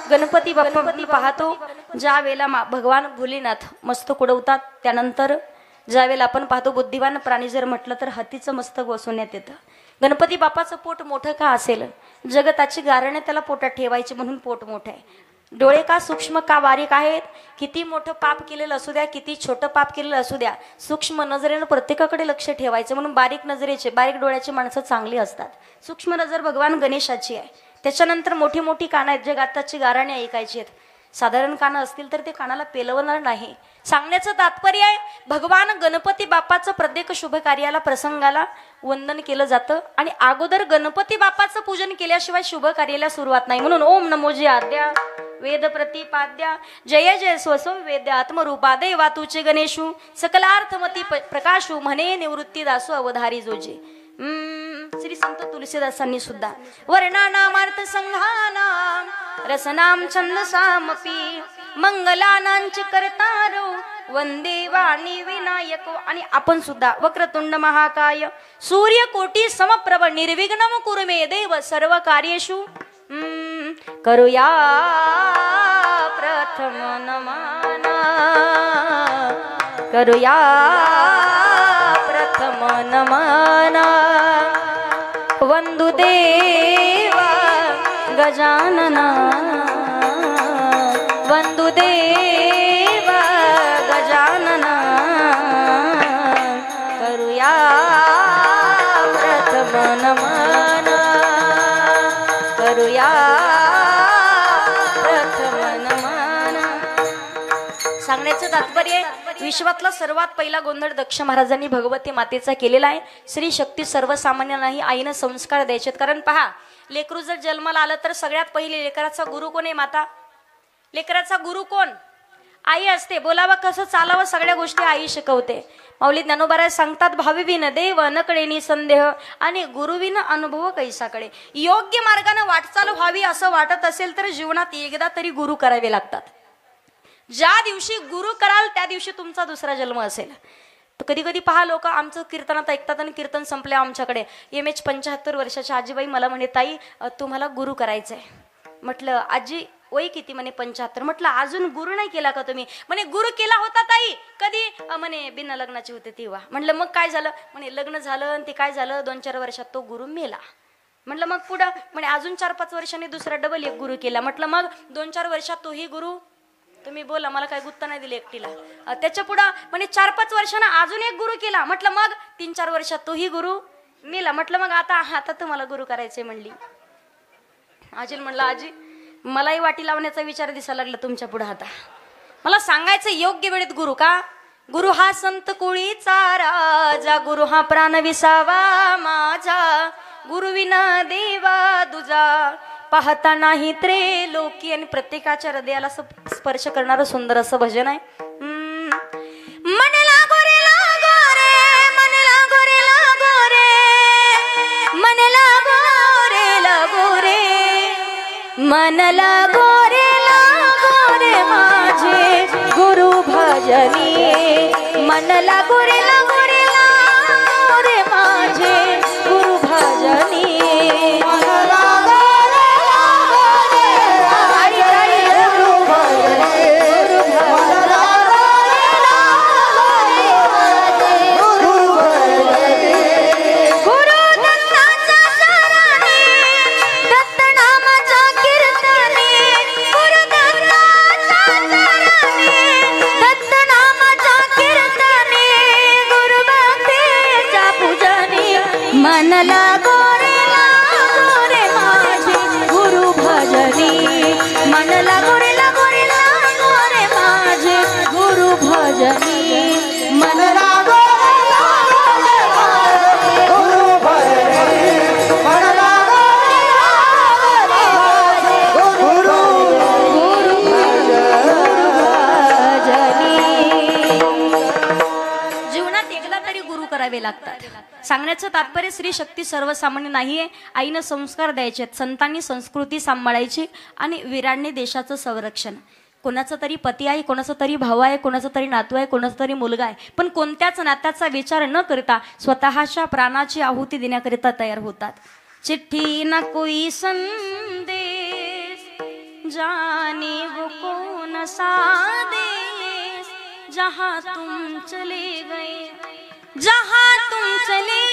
गणपती बाप्पा पाहतो. ज्या वेळेला भगवान भोलेनाथ मस्तक उडवतात, त्यानंतर ज्या वेळेला आपण पाहतो बुद्धिवान प्राणी जर म्हटलं तर हत्तीचं मस्तक बसवण्यात येतं. गणपती बाप्पाचं पोट मोठं का असेल? जगताची गारणे त्याला पोटात ठेवायची म्हणून पोट मोठं आहे. डोळे का सूक्ष्म का बारीक आहेत? किती मोठं पाप केलेलं असू द्या, किती छोटं पाप केलेलं असू द्या, सूक्ष्म नजरेनं प्रत्येकाकडे लक्ष ठेवायचं. म्हणून बारीक नजरेचे, बारीक डोळ्याची माणसं चांगली असतात. सूक्ष्म नजर भगवान गणेशाची आहे. त्याच्यानंतर मोठी मोठी कानं आहेत, जे गाताची गाराणे ऐकायची आहेत. साधारण कानं असतील तर ते कानाला पेलवणार नाही. सांगण्याचं तात्पर्य आहे, भगवान गणपती बाप्पाचं प्रत्येक शुभ कार्याला प्रसंगाला वंदन केलं जातं आणि अगोदर गणपती बाप्पाचं पूजन केल्याशिवाय शुभ कार्याला सुरुवात नाही. म्हणून ओम नमोजी आद्या वेद प्रतिपाद्या जय जय स्वस्व वेद्य आत्मरूपा देवा तुचे गणेशू सकलार्थमती प्रकाशू म्हणे निवृत्ती दासू अवधारी जोजे. श्री संत तुलसीदासांनी सुद्धा वर्णानामार्थ संघानाम रसनाम छंदसामपी मंगलानांची करतारो वंदे वाणी विनायक. आणि आपण सुद्धा वक्रतुंड महाकाय सूर्यकोटी समप्रभ निर्विघ्नम कुरुमे देव सर्व कार्येषु करूया प्रथम नमन, करूया प्रथम नमन. वंदुदेवा गजानना, वंदुदेवा गजानना, करूया प्रथम नमन, करूया प्रथम नमन. सांगण्याचं तात्पर्य विश्वातला सर्वात पहिला गोंधळ दक्ष महाराजांनी भगवती मातेचा केलेला आहे. स्त्री शक्ती सर्वसामान्य नाही, आईनं संस्कार द्यायचे. कारण पहा, लेकरू जर जन्माला आलं तर सगळ्यात पहिले लेकराचा गुरु कोण आहे? माता. लेकराचा गुरु कोण? आई असते. बोलावं कसं, चालावं, सगळ्या गोष्टी आई शिकवते. माऊली ज्ञानोबा सांगतात, भावीविन देव नकडे निसंदेह आणि गुरुविन अनुभव कैसाकडे. योग्य मार्गाने वाटचाल व्हावी असं वाटत असेल तर जीवनात एकदा तरी गुरु करावे लागतात. ज्या दिवशी गुरु कराल त्या दिवशी तुमचा दुसरा जन्म असेल. कधी कधी पहा, लोक आमचं कीर्तनात ऐकतात आणि कीर्तन संपले आमच्याकडे. MH 75 वर्षाच्या आजीबाई मला म्हणे, ताई तुम्हाला गुरु करायचंय. म्हटलं आजी वय किती? म्हणे 75. म्हटलं अजून गुरु नाही केला का तुम्ही? म्हणे गुरु केला होता ताई. कधी? म्हणे बिना लग्नाचे होते तेव्हा. म्हटलं मग काय झालं? म्हणे लग्न झालं आणि ते काय झालं, 2-4 वर्षात तो गुरु मेला. म्हटलं मग पुढं म्हणे अजून 4-5 वर्षांनी दुसरा डबल एक गुरु केला. म्हटलं मग 2-4 वर्षात तोही गुरु, तुम्ही बोला, मला काही गुत्ता नाही दिली एकटीला. त्याच्या पुढं म्हणे 4-5 वर्षांना अजून एक गुरु केला. म्हटलं मग 3-4 वर्षात तोही गुरु नेला. म्हटलं मग आता तुम्हाला गुरु करायचे म्हणली. आजीला म्हणलं आजी मलाही वाटी लावण्याचा विचार दिसायला लागला तुमच्या पुढे. आता मला सांगायचं योग्य वेळेत गुरु का. गुरु हा संत कुळीचा राजा, गुरु हा प्राण विसावा माझा, गुरु विना देवा दुजा पाहता नाही त्रेलोकी. आणि प्रत्येकाच्या हृदयाला स्पर्श करणारं सुंदर असं भजन आहे. मनला गोरे लागो रे, मनला गोरे लागो रे, मनला गोरे लागो रे, मनला गोरे लागो रे माझे गुरु भजनी. मनला गोरे लागो रे लागो रे माझे गुरु भजनी. मनला गोरे लागो रे माझे गुरु भजनी. मनला गोरे लागो रे लागो रे माझे गुरु भजनी. मनला गोरे लागो रे माझे गुरु भजनी. मनला गोरे लागो रे माझे गुरु भजनी. जीवनात एकदा तरी गुरु करावे लागतात. सांगण्याचं तात्पर्य स्त्री शक्ती सर्वसामान्य नाहीये. आईनं संस्कार द्यायचे, संतांनी संस्कृती सांभाळायची आणि वीरांनी देशाचं संरक्षण. कोणाचा तरी पती आहे, कोणाचा तरी भाऊ आहे, कोणाचा तरी नातू आहे, कोणाचा तरी मुलगा आहे, पण कोणत्याच नात्याचा विचार न करता स्वतःच्या प्राणाची आहुती देण्याकरिता तयार होतात. चिठ्ठी ना कोई संदेश जाने वो कौन सा देश, जहां तुम चले गए, जहां तुम चले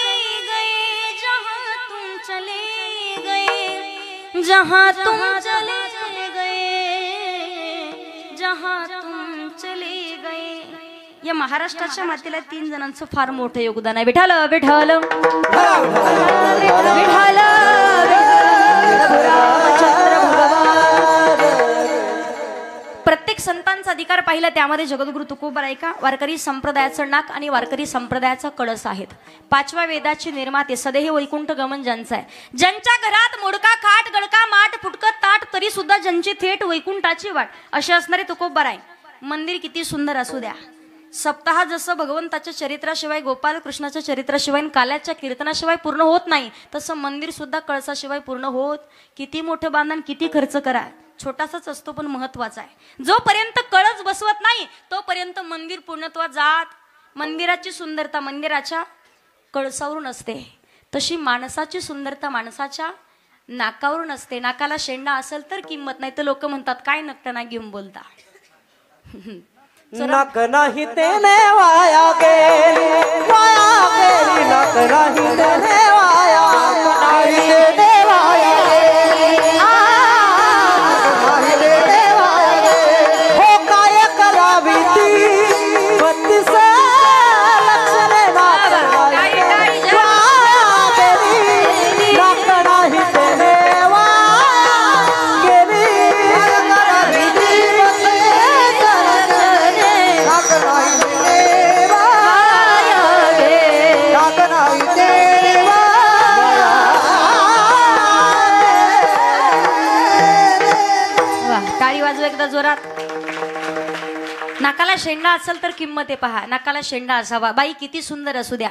गए, जहां तुम चले गए, जहां तुम चले गए, जहां तुम चले गए. या महाराष्ट्राच्या मातीला 3 जणांचं फार मोठं योगदान आहे. विठाल विठाल विठाल रामचंद्र भगवान. प्रत्येक संतांचा अधिकार पाहिला त्यामध्ये जगद्गुरु तुकोबा आहे का. वारकरी संप्रदायाचं नाक आणि वारकरी संप्रदायाचा कळस आहेत. 5व्या वेदाचे निर्माते सदैव वैकुंठ गमन ज्यांचं आहे, ज्यांच्या घरात मोडका खाट गडका माठ फुटकत ताट तरी सुद्धा ज्यांची थेट वैकुंठाची वाट, असे असणारे तुकोबा आहे. मंदिर किती सुंदर असू द्या, सप्ताह जसं भगवंताच्या चरित्राशिवाय, गोपाल कृष्णाच्या चरित्राशिवाय, काल्याच्या कीर्तनाशिवाय पूर्ण होत नाही, तसं मंदिर सुद्धा कळसाशिवाय पूर्ण होत. किती मोठं बांधण, किती खर्च करा, छोटासाच असतो पण महत्वाचा आहे. जोपर्यंत कळस बसवत नाही तोपर्यंत मंदिर पूर्णत्वात जात. मंदिराची सुंदरता मंदिराच्या कळसावरून असते, तशी माणसाची सुंदरता माणसाच्या नाकावरून असते. नाकाला शेंडा असेल तर किंमत, नाही तर लोक म्हणतात काय नकटना घेऊन बोलता. नक नाही तेने वाया गेली, वाया गेली. नक नाही तेने वाया गेली, वाया गेली. हो काय करावी ती 32 लक्षणे नाक नाही गेली. नक नाही तेने वाया गेली, करावी ती 32 लक्षणे नाक नाही वाया गेली. नाक नाही तेने टाळी वाजवा एकदा जोरात. नाकाला शेंडा असेल तर किंमत आहे पहा. नाकाला शेंडा असावा. बाई किती सुंदर असू द्या,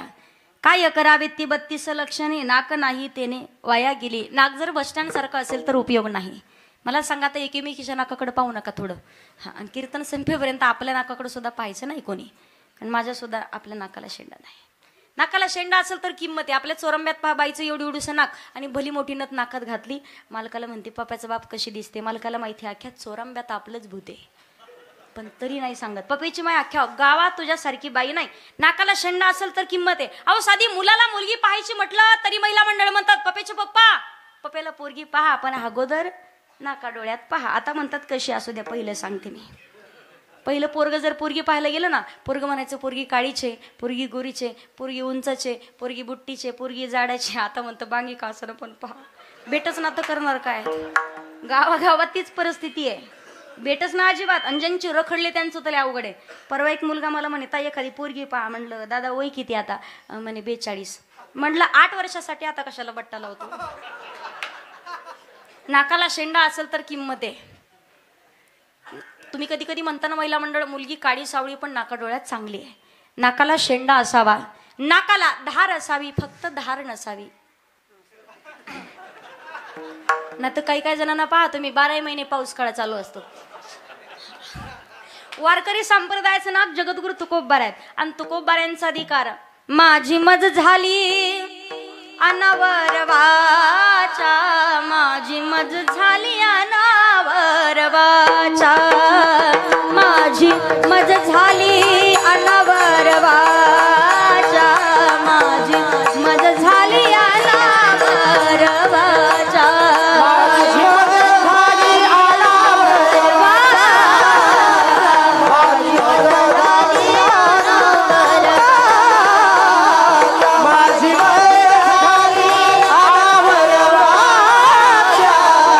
काय करावे ती 32 लक्षणे नाक नाही तेने वाया गेली. नाक जर बसस्टँड सारखं असेल तर उपयोग नाही. मला सांगा आता एकेमेकीच्या नाकाकडे पाहू नका थोडं. हा, आणि कीर्तन संपेपर्यंत आपल्या नाकाकडे सुद्धा पाहायचं नाही कोणी, कारण माझ्या सुद्धा आपल्या नाकाला शेंडा नाही. नाकाला शेंडा असेल तर किंमत आहे. आपल्या चोरंब्यात पहा बाईचं एवढी एवढूसं नाक आणि भली मोठी नथ नाकात घातली. मालकाला म्हणते पप्याचा बाप कशी दिसते. मालकाला माहिती अख्ख्या चोरंब्यात आपलंच भूते, पण तरी नाही सांगत. पप्याची माय अख्ख्या गावात तुझ्यासारखी बाई नाही. नाकाला शेंडा असेल तर किंमत आहे. अहो साधी मुलाला मुलगी पाहायची म्हटलं तरी महिला मंडळ म्हणतात पप्याचे पप्पा पप्याला पोरगी पहा पण अगोदर नाका डोळ्यात पहा. आता म्हणतात कशी असू द्या, पहिलं सांगते मी. पहिलं पोरग जर पोरगी पाहायला गेलं ना, पोरग म्हणायचं पोरगी काळीचे, पोरगी गोरीचे, पोरगी उंचाचे, पोरगी बुट्टीचे, पोरगी जाडाचे. आता म्हणतं बांगी कासर पण पहा. भेटच ना तर करणार काय? गावागावात तीच परिस्थिती आहे. भेटच ना अजिबात. आणि ज्यांची रखडले त्यांचं तरी अवघड आहे. परवा एक मुलगा मला म्हणे ताई एखादी पोरगी पहा. म्हणलं दादा वय किती आता? म्हणे 42. म्हणलं 8 वर्षासाठी आता कशाला बट्टा लावतो? नाकाला शेंडा असेल तर किंमत आहे. तुम्ही कधी कधी म्हणताना महिला मंडळ मुलगी काळी सावळी पण नाका डोळ्यात चांगली आहे. नाकाला शेंडा असावा, नाकाला धार असावी, फक्त धार नसावी. नाही तर काही काही जणांना पहा तुम्ही 12 महिने पाऊस काळ चालू असतो. वारकरी संप्रदायाचं नाक जगद्गुरु तुकोबबार आहेत. आणि तुकोबबारांचा अधिकार माझी मज झाली अनावर वाचा, माझी मज झाली अनावर वाचा, माझी मज झाली अनावर वाचा, माझी मज झाली अनावर वाचा, माझी मज झाली अनावर वाचा, माझी मज झाली अनावर वाचा, माझी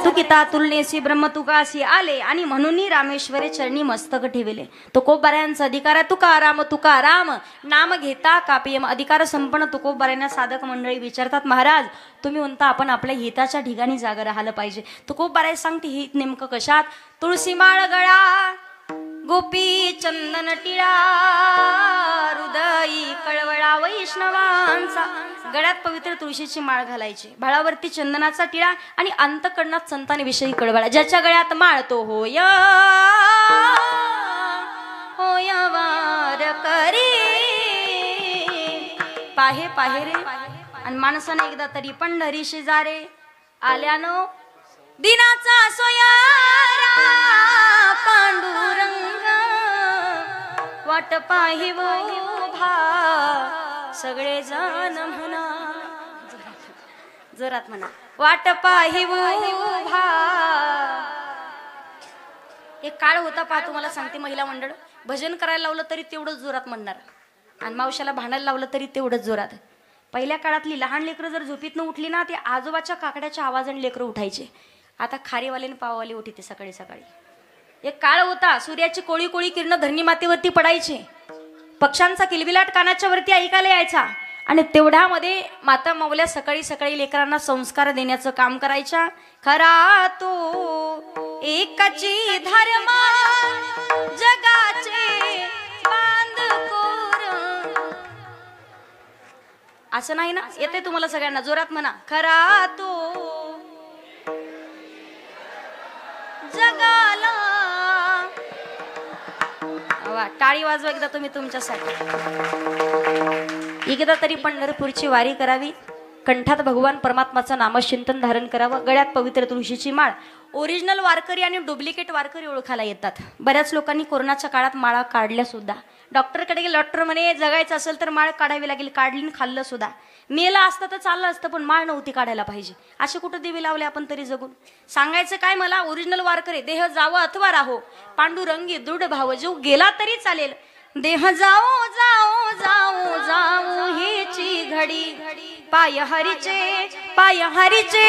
तुकिता तुलनेसी ब्रह्म तुकासी आले आणि म्हणून रामेश्वरे चरणी मस्तक ठेवले. तुकोबबाऱ्यांचा अधिकार तुकाराम तुकाराम नाम घेता कापियम. अधिकार संपन्न तुकोबबाऱ्यांना साधक मंडळी विचारतात महाराज तुम्ही म्हणता आपण आपल्या हिताच्या ठिकाणी जागा राहिलं पाहिजे. तुकोबबाराय सांगते हित नेमकं कशात? तुळशी माळ गळा, गोपी चंदन टिळा, हृदयी कळवळा वैष्णवांचा. गळ्यात पवित्र तुळशीची माळ घालायची, भाळावरती चंदनाचा टिळा आणि अंतकरणात संतांविषयी कळवळा. ज्याच्या गळ्यात माळ तो होय होय वार करी पाहे पाहे रे. आणि माणसाने एकदा तरी पंढरीशी जारे आल्यानो दिनाचा सोयारा पांडुरंग वाट पाहि उभा सगळे जण म्हणा, जोरात म्हणा वाट पाहि उभा. एक काळ होता पहा तुम्हाला सांगते महिला मंडळ, भजन करायला लावलं तरी तेवढंच जोरात म्हणणार आणि मावशाला भांडायला लावलं तरी तेवढंच जोरात. पहिल्या काळातली लहान लेकरं जर झोपीतनं उठली ना ते आजोबाच्या काकड्याच्या आवाजाने लेकरं उठायचे. आता खारीवाले आणि पाववाले उठीते सकाळी सकाळी. एक काळ होता सूर्याची कोळी कोळी किरण धरणी मातेवरती पडायचे, पक्ष्यांचा किलबिलाट कानाच्या वरती ऐकायला यायचा आणि तेवढ्यामध्ये माता माऊल्या सकाळी सकाळी लेकरांना संस्कार देण्याचं काम करायच्या. खरा तो एकाची धर्म जगाचे बांधकोर. असं नाही ना, येते तुम्हाला सगळ्यांना जोरात म्हणा खरा तो जगाला. वा टाळी वाजवा एकदा तुम्ही तुमच्यासाठी. एकदा तरी पंढरपूरची वारी करावी, कंठात भगवान परमात्माचं नामचिंतन धारण करावं, गळ्यात पवित्र तुळशीची माळ. ओरिजिनल वारकरी आणि डुप्लिकेट वारकरी ओळखायला येतात. बऱ्याच लोकांनी कोरोनाच्या काळात माळा काढल्या सुद्धा. डॉक्टरकडे गेले, डॉक्टर म्हणे जगायचं असेल तर माळ काढावी लागेल. काढली खाल्लं सुद्धा. मेलं असतं तर चाललं असतं पण माळ नव्हती काढायला पाहिजे. असे कुठं देवी लावले आपण तरी जगून. सांगायचं काय मला, ओरिजिनल वारकरी देह जावं अथवा राहो पांडुरंगी दृढ भाव, जीव गेला तरी चालेल. देह जाओ जाओ जाओ जाओ हेची घडी, पाय हरीचे पाय हरीचे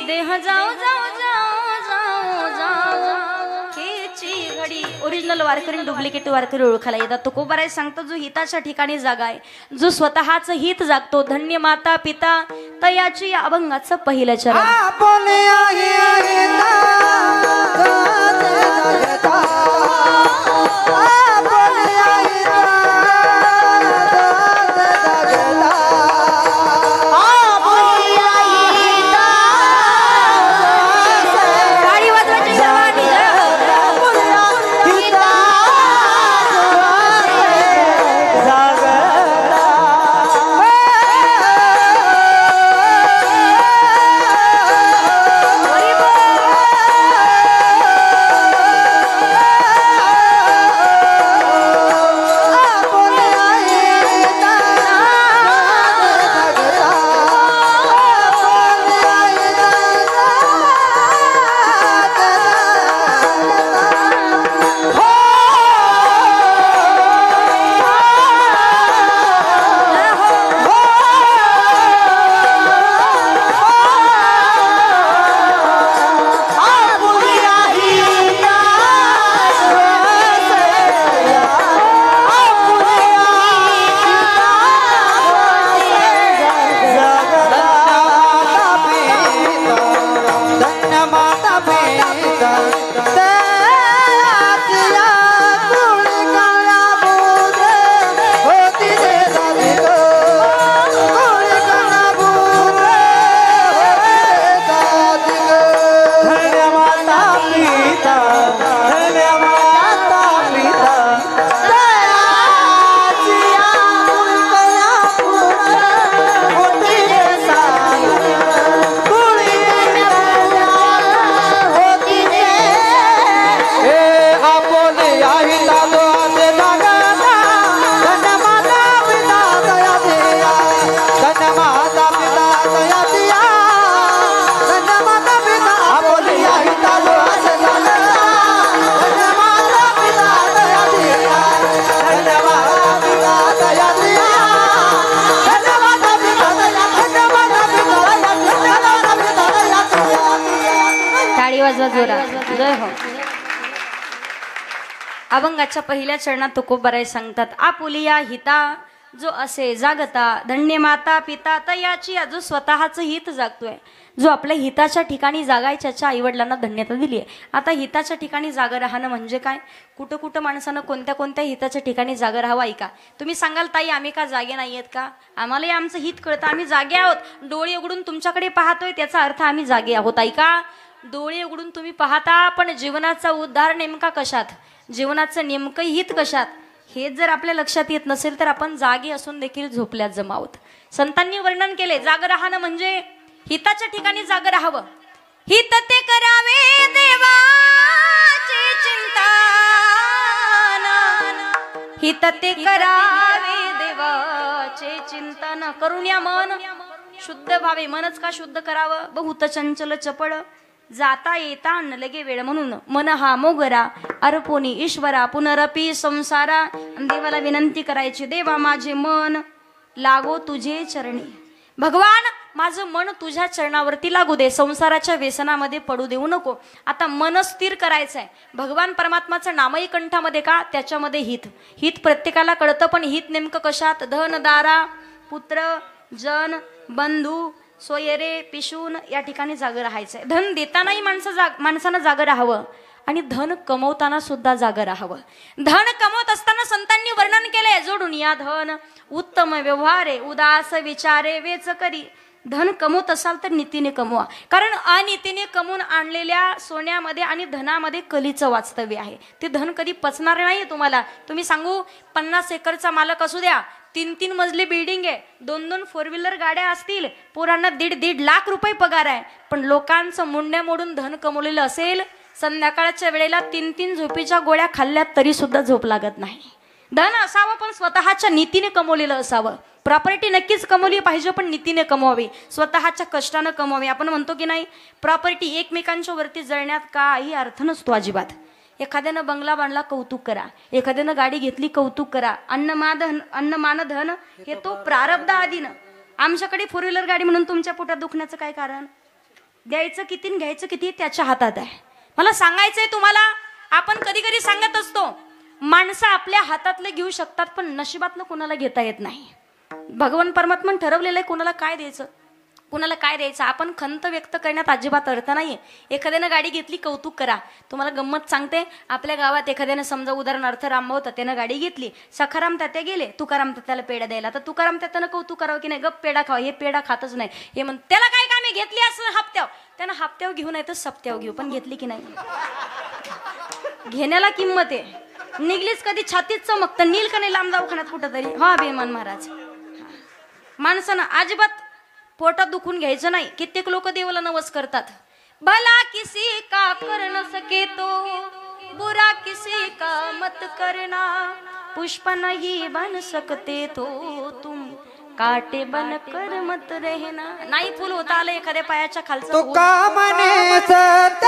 देह जाओ जाओ जाओ जाओ जाओ हेची घडी. ओरिजिनल वारकरी डुप्लिकेट वारकरी ओळखायला येतात. तुकोबाराय सांगतो जो हिताच्या ठिकाणी जागा आहे, जो स्वतःच हित जागतो, धन्य माता पिता तयाची या अभंगाचं पहिलं चरण. आपुलिया हिता जगता आपुलिया हिता जगता आपुलिया हिता गाडी वाजवायची सर्वांनी. आपुलिया हिता जगता जय हो. अभंगाच्या पहिल्या चरणात तुकोबाराय सांगतात, आपुलिया हिता जो असे जागता धन्य माता पिता तयाची जो स्वतःच हित जागतोय, जो आपल्या हिताच्या ठिकाणी जागायच्या आईवडिलांना धन्यता दिली आहे. आता हिताच्या ठिकाणी जागा राहणं म्हणजे काय? कुठं कुठं माणसानं कोणत्या कोणत्या हिताच्या ठिकाणी जागा राहावं. ऐका, तुम्ही सांगाल ताई आम्ही का जागे नाहीयेत का? आम्हालाही आमचं हित कळतं, आम्ही जागे आहोत. डोळे उघडून तुमच्याकडे पाहतोय त्याचा अर्थ आम्ही जागे आहोत. ऐका, डोळे उघडून तुम्ही पाहता, पण जीवनाचा उद्धार नेमका कशात, जीवनाचं नेमकं हित कशात, हे जर आपल्या लक्षात येत नसेल तर आपण जागे असून देखील झोपल्यात जमावत. संतांनी वर्णन केले, जाग राहणं म्हणजे हिताच्या ठिकाणी जाग राहावं. हित ते करावे देवाची चिंता, हित ते करावे देवाचे चिंतन. करून या मन शुद्ध व्हावे. मनच का शुद्ध करावं? बहुत चंचल चपळ जाता येता न लगे वेळ, म्हणून मन हा मोगरा अर्पोनी ईश्वरा पुनरपी संसारा. देवाला विनंती करायची, देवा माझे मन लागो तुझे चरणी. भगवान माझं मन तुझ्या चरणावरती लागू दे, संसाराच्या व्यसनामध्ये पडू देऊ नको. आता मन स्थिर करायचंय. भगवान परमात्माचं नामही कंठामध्ये का? त्याच्यामध्ये हित. हित प्रत्येकाला कळतं, पण हित नेमकं कशात? धन दारा पुत्र जन बंधू सोयरे पिशून या ठिकाणी जागं राहायचंय. धन देतानाही माणसानं जागं राहावं आणि धन कमवताना सुद्धा जागं राहावं. धन कमवत असताना संतांनी वर्णन केलंय, जोडून या धन उत्तम व्यवहारे उदास विचारे वेच करी. धन कमवत असाल तर नीतीने कमवा, कारण अनितीने कमवून आणलेल्या सोन्यामध्ये आणि धनामध्ये कलीचं वास्तव्य आहे. ते धन कधी पचणार नाही तुम्हाला. तुम्ही सांगू, 50 एकरचा मालक असू द्या, 3-3 मजली बिल्डिंग आहे, 2-2 4 व्हीलर गाड्या असतील, पोरांना 1.5 लाख रुपये पगार आहे, पण लोकांचं मुंड्या मोडून धन कमवलेलं असेल, संध्याकाळच्या वेळेला 3-3 झोपेच्या गोळ्या खाल्ल्या तरी सुद्धा झोप लागत नाही. धन असावं पण स्वतःच्या नीतीने कमवलेलं असावं. प्रॉपर्टी नक्कीच कमवली पाहिजे, पण नीतीने कमवावी, स्वतःच्या कष्टानं कमवावी. आपण म्हणतो की नाही, प्रॉपर्टी एकमेकांच्या वरती जळण्यात काही अर्थ नसतो अजिबात. एखाद्यानं बंगला बांधला कौतुक करा, एखाद्यानं गाडी घेतली कौतुक करा. अन्न धन हे तो प्रारब्ध आधीनं. आमच्याकडे 4 व्हीलर गाडी म्हणून तुमच्या पोटात दुखण्याचं काय कारण? द्यायचं किती आणि घ्यायचं किती त्याच्या हातात आहे. मला सांगायचंय तुम्हाला, आपण कधी कधी सांगत असतो, माणसं आपल्या हातातले घेऊ शकतात पण नशिबातलं कोणाला घेता येत नाही. भगवान परमात्मा ठरवलेलं आहे कोणाला काय द्यायचं, कुणाला काय द्यायचं आपण खंत व्यक्त करण्यात अजिबात अर्थ नाही. एखाद्यानं गाडी घेतली कौतुक करा. तुम्हाला गंमत सांगते, आपल्या गावात एखाद्यानं समजा उदाहरणार्थ रामभाऊ तात्यानं गाडी घेतली, सखाराम तात्या गेले तुकाराम तात्याला पेढा द्यायला, तर तुकाराम तात्यानं कौतुक करावं की नाही, गप पेढा खावा, हे पेढा खातच नाही, हे म्हण त्याला काय कामे घेतली असं हप्त्याव, त्यानं हप्त्याव घेऊ नाही तर सप्त्याव घेऊ, पण घेतली की नाही. घेण्याला किंमत आहे. निघलीच कधी छातीत चमकतं नील का नाही लांब दवाखान्यात कुठं तरी. हा बेमान महाराज, माणसानं अजिबात पोटात दुखून घ्यायचं नाही. कित्येक लोक देवाला नवस करतात. भला किसी का कर न सके तो बुरा किसी का मत करना, पुष्प नहीं बन सकते तो तुम काटे बन कर मत रहना. नाही फुल होता आलं एखाद्या पायाच्या खालचं तू का म्हणे सत्य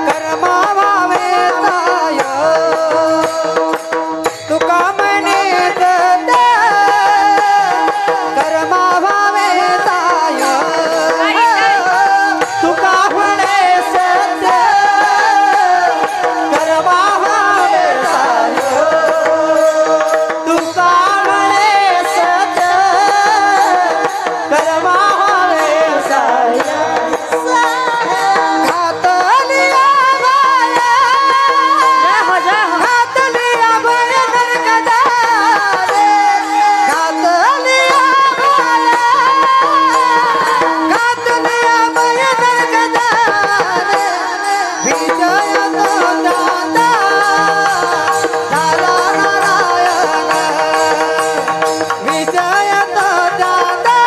कर्मा भावे ताय, तू का म्हणे सत्य कर्मा भावे ताय, तू का म्हणे सत्य कर्मा भावे ताय, तू का म्हणे सत्य कर्मा भावे ताय. घातलिया बाया, जय हो जय हो. घातलिया बाया नरकदारे, घातलिया बाया, घातलिया बाया नरकदारे. विजय तो दाता झाला नारायण, विजय तो दाता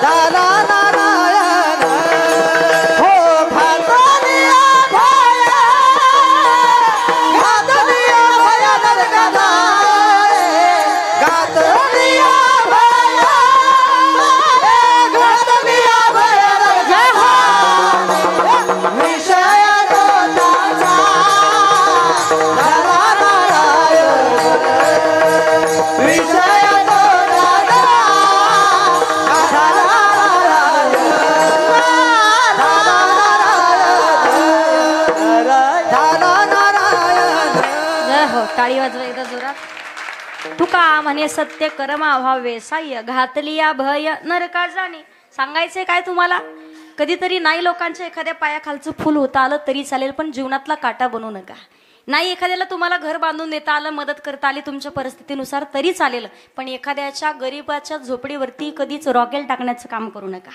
झाला नारायण. हो घातलिया बाया, घातलिया बाया नरकदारे, घातलिया बाया, घातलिया बाया नरकदारे. विषय तो दाता झाला नारायण, विषय तो दाता झाला नारायण, झाला नारायण. जय हो. टाळी वाजवा एकदा जोरात. तुका म्हणे सत्य कर्मा व्हावे साह्य, घातलिया भय नरका जाणे. सांगायचंय काय तुम्हाला, कधीतरी नाही लोकांच्या एखाद्या पायाखालचं फुल होता आलं तरी चालेल, पण जीवनातला काटा बनवू नका. नाही एखाद्याला तुम्हाला घर बांधून देता आलं, मदत करता आली तुमच्या परिस्थितीनुसार तरी चालेल, पण एखाद्याच्या गरीबाच्या झोपडीवरती कधीच रॉकेल टाकण्याचं काम करू नका.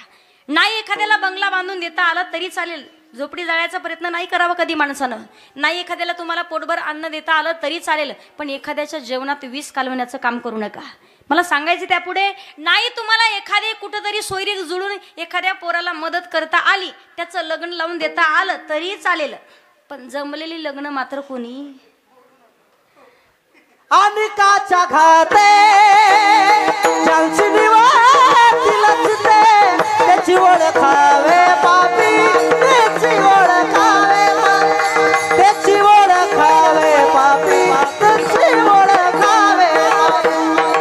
नाही एखाद्याला बंगला बांधून देता आला तरी चालेल, झोपडी जाळण्याचा प्रयत्न नाही करावा कधी माणसानं. नाही एखाद्याला तुम्हाला पोटभर अन्न देता आलं तरी चालेल, पण एखाद्याच्या जेवणात विष कालवण्याचं काम करू नका. मला सांगायचं त्यापुढे, नाही तुम्हाला एखादे कुठंतरी सोयरीक जुळून एखाद्या पोराला मदत करता आली, त्याचं लग्न लावून देता आलं तरी चालेल, पण जमलेली लग्न मात्र कोणी. अनिकाच्या घाते ज्यांची निवाती लचते, त्याची ओळखावे पापी, त्याची ओळखावे पापी, त्याची ओळखावे पापी, त्याची ओळखावे पापी.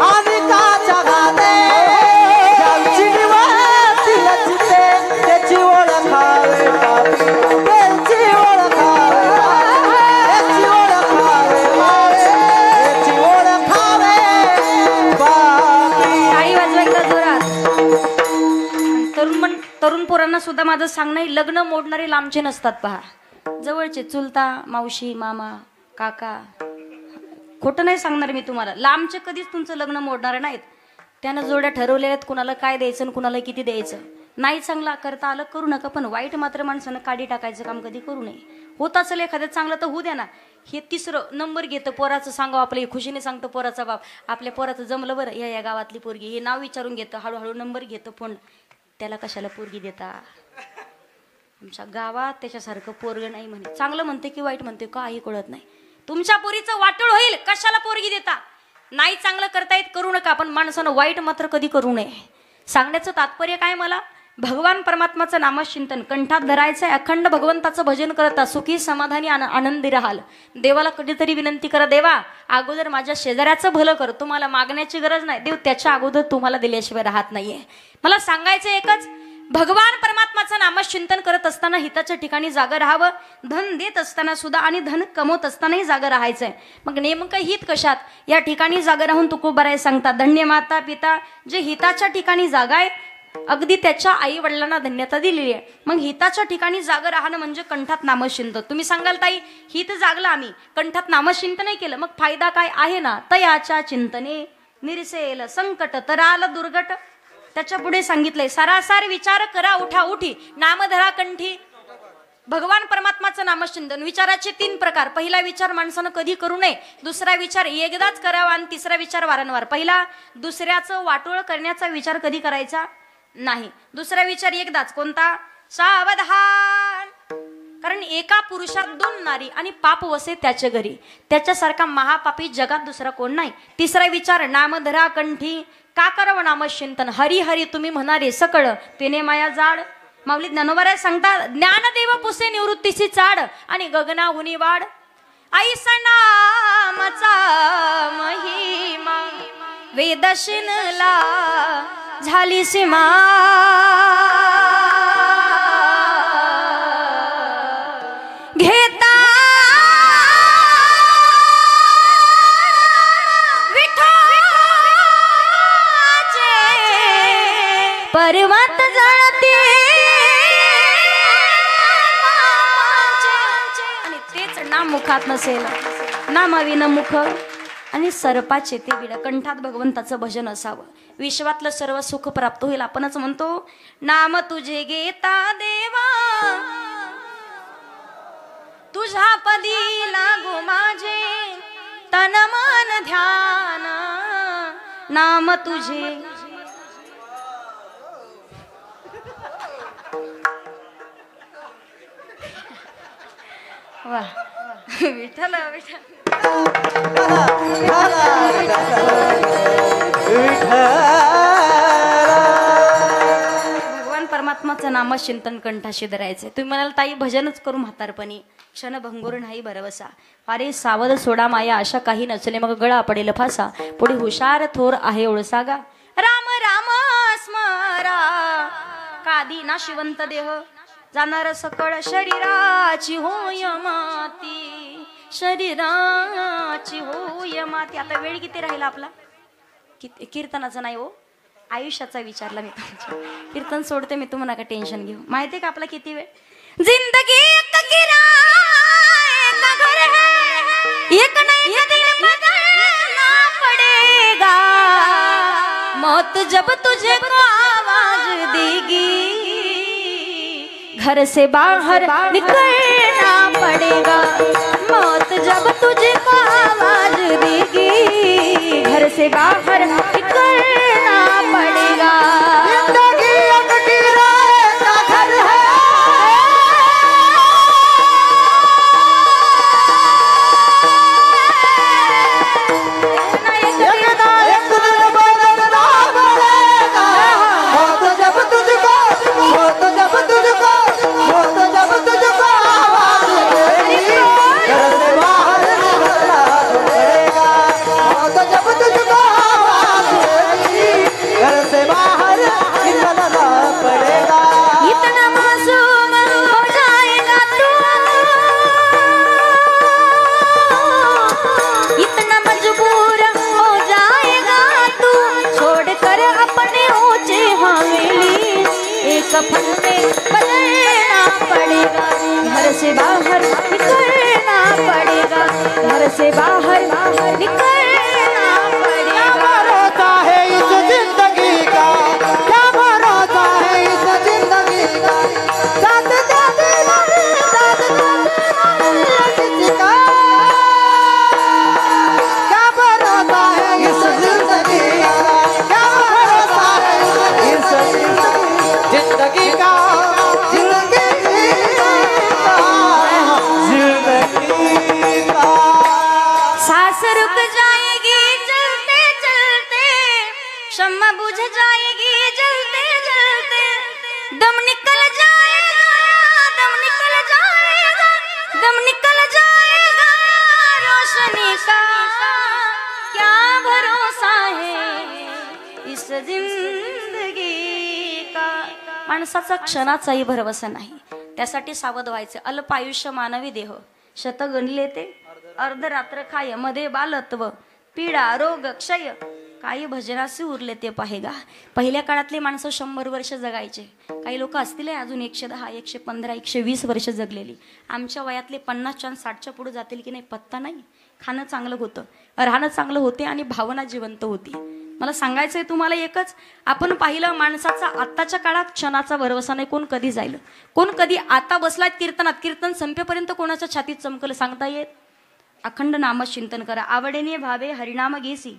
अनिकाच्या घाते ज्यांची निवाती लचते, त्याची ओळखावे पापी, त्याची ओळखावे पापी, त्याची ओळखावे पापी, त्याची ओळखावे पापी. टाळी वाजवा एकदा जोरात. तरुण पोरांना सुद्धा माझं सांगणं आहे, लग्न मोडणारे लांबचे नसतात पहा, जवळचे चुलता मावशी मामा काका. खोटं नाही सांगणार मी तुम्हाला, लांबचे कधीच तुमचं लग्न मोडणारे नाहीत. त्यानं जोड्या ठरवलेल्या आहेत, कुणाला काय द्यायचं आणि कुणाला किती द्यायचं. नाही चांगला करता आलं करू नका, पण वाईट मात्र माणसानं काढी टाकायचं काम कधी करू नये. होत असेल एखाद्या चांगलं तर होऊ द्या ना. हे तिसरं नंबर घेतं पोराचं, सांगावं आपल्या खुशीने सांगतो पोराचा बाप, आपल्या पोराचं जमलं बरं, या गावातली पोरगी, हे नाव विचारून घेतं, हळूहळू नंबर घेतं फोन. त्याला कशाला पोरगी देता, आमच्या गावात त्याच्यासारखं पोरग नाही म्हणे. चांगलं म्हणते की वाईट म्हणते काही कळत नाही. तुमच्या पोरीचं वाटोळ होईल, कशाला पोरगी देता. नाही चांगलं करता येत करू नका, पण माणसानं वाईट मात्र कधी करू नये. सांगण्याचं तात्पर्य काय मला, भगवान परमात्माचं नामचिंतन कंठात धरायचंय, अखंड भगवंताचं भजन करता सुखी समाधानी आनंदी राहाल. देवाला कधीतरी विनंती करा, देवा अगोदर माझ्या शेजाऱ्याचं भलं कर, तुम्हाला मागण्याची गरज नाही, देव त्याच्या अगोदर तुम्हाला दिल्याशिवाय राहत नाहीये. मला सांगायचं एकच, भगवान परमात्माचं नामचिंतन करत असताना हिताच्या ठिकाणी जागा राहावं, धन देत असताना सुद्धा आणि धन कमवत असतानाही जागा राहायचंय. मग नेमकं हित कशात? या ठिकाणी जागा राहून तुकोबाराय सांगतात, धन्य माता पिता जे हिताच्या ठिकाणी जागा आहे, अगदी त्याच्या आई वडिलांना धन्यता दिलेली आहे. मग हिताच्या ठिकाणी जागा राहणं म्हणजे कंठात नामचिंतन. तुम्ही सांगाल ताई हित जागला आम्ही कंठात नामचिंतन नाही केलं, मग फायदा काय आहे ना? तयाच्या चिंतने निरसेल संकट तराल दुर्गट. त्याच्या पुढे सांगितलंय, सारासार विचार करा उठा उठी नाम धरा कंठी. भगवान परमात्माचं नामचिंतन. विचाराचे 3 प्रकार. पहिला विचार माणसानं कधी करू नये, दुसरा विचार एकदाच करावा आणि तिसरा विचार वारंवार. पहिला दुसऱ्याचं वाटोळ करण्याचा विचार कधी करायचा नाही. दुसरा विचार एकदाच. कोणता? सावधान. कारण एका पुरुषात 2 नारी आणि पाप वसे त्याच्या घरी. त्याच्यासारखा महापापी जगात दुसरा कोण नाही. तिसरा विचार नामधरा कंठी. का करावं नामचिंतन? हरी हरी तुम्ही म्हणारे सकळ तेने माया जाड. माऊली ज्ञानोबाराय सांगतात, ज्ञानदेव पुसे निवृत्तीची चाड आणि गगनाहुनी वाढ. ऐसा नामाचा महिमा वेदशिनला झाली सीमा. घेता पर्वत जळते आणि तेच नाम मुखात नसेल, नामाविन मुख आणि सर्पाचे ते बिड. कंठात भगवंताचं भजन असावं. विश्वातलं सर्व सुख प्राप्त होईल. आपणच म्हणतो, नाम तुझे घेता देवा तुझ्या पदी लागो माझे तन मन ध्यान. नाम तुझे वा विठ्ठल विठ्ठल. भगवान परमात्माचं नामचिंतन कंठाशी धरायचंय. तुम्ही म्हणाल ताई भजनच करू म्हातारपणी, क्षणभंगुर नाही भरवसा. अरे सावध सोडा माया अशा काही नचले मग गळा पडेल फासा. पुढे हुशार थोर आहे ओळसागा. राम राम स्मरा कादी ना शिवंत देह जाणार सकळ शरीराची होय माती. शरीराची होय माती. आता वेळ किती राहिला आपला? कीर्तनाचा नाही हो, आयुष्याचा विचारला मी तुमच्या. कीर्तन सोडते मी, तुम्हाला नका टेन्शन घेऊ. माहितीये का आपला किती वेळ? जिंदगी एक किराए का घर है, एक नहीं दिन बदलना पड़ेगा. मौत जब तुझे को आवाज देगी घर से बाहर निकलना पड़ेगा. मौत जब तुझे को आवाज देगी घर से बाहर निकलना पड़ेगा. जिंदगी एक किराए का घर है, एक दिन बदलना पड़ेगा. मौत जब तुझको, मौत जब तुझको, मौत जब तुझको आवाज देगी घर से बाहर निकलना पड़ेगा. मौत जब तुझको आवाज देगी घर से बाहर निकलना पड़ेगा. इतना मासूम हो जाएगा तू, इतना मजबूर हो जाएगा तू, छोड़कर अपने ऊंचे हवेली एक पल में बदलना पड़ेगा. घर से बाहर निकलना पड़ेगा. घर से बाहर निकलना पड़ेगा. भरोसा है इस जिंदगी का, क्या भरोसा है इस जिंदगी का. साथ जाते नहीं, साथ जाते नहीं किसी का. क्या भरोसा है इस जिंदगी का, क्या भरोसा है इस जिंदगी का. जिंदगी का सांस रुक जाएगी चलते चलते, शम्मा बुझ जाएगी जलते जलते. दम निकल जाएगा, दम निकल जाएगा, दम निकल जाएगा रोशनी का. क्या भरोसा है इस जिंदगी का. माणसाचा क्षणाचाही भरवसा नाही. त्यासाठी सावध व्हायचे. अल्पायुष्य मानवी देह शत गणले ते अर्धरात्र खाय मध्ये बालत्व पीडा रोग क्षय काही भजनासी उरले ते पाहेगा. पहिल्या काळातले माणसं 100 वर्ष जगायचे. काही लोक असतील अजून 110 115 120 वर्ष जगलेली. आमच्या वयातले 50च्या 60च्या पुढे जातील की नाही पत्ता नाही. खाणं चांगलं होतं, राहणं चांगलं होते आणि भावना जिवंत होती. मला सांगायचंय तुम्हाला एकच, आपण पाहिलं माणसाचा आत्ताच्या काळात क्षणाचा भरवसा नाही. कोण कधी जाईल, कोण कधी आता बसलाय कीर्तनात, कीर्तन संपेपर्यंत कोणाच्या छातीत चमकलं सांगता येत. अखंड नाम चिंतन करा. आवडीने भावे हरिनाम घेसी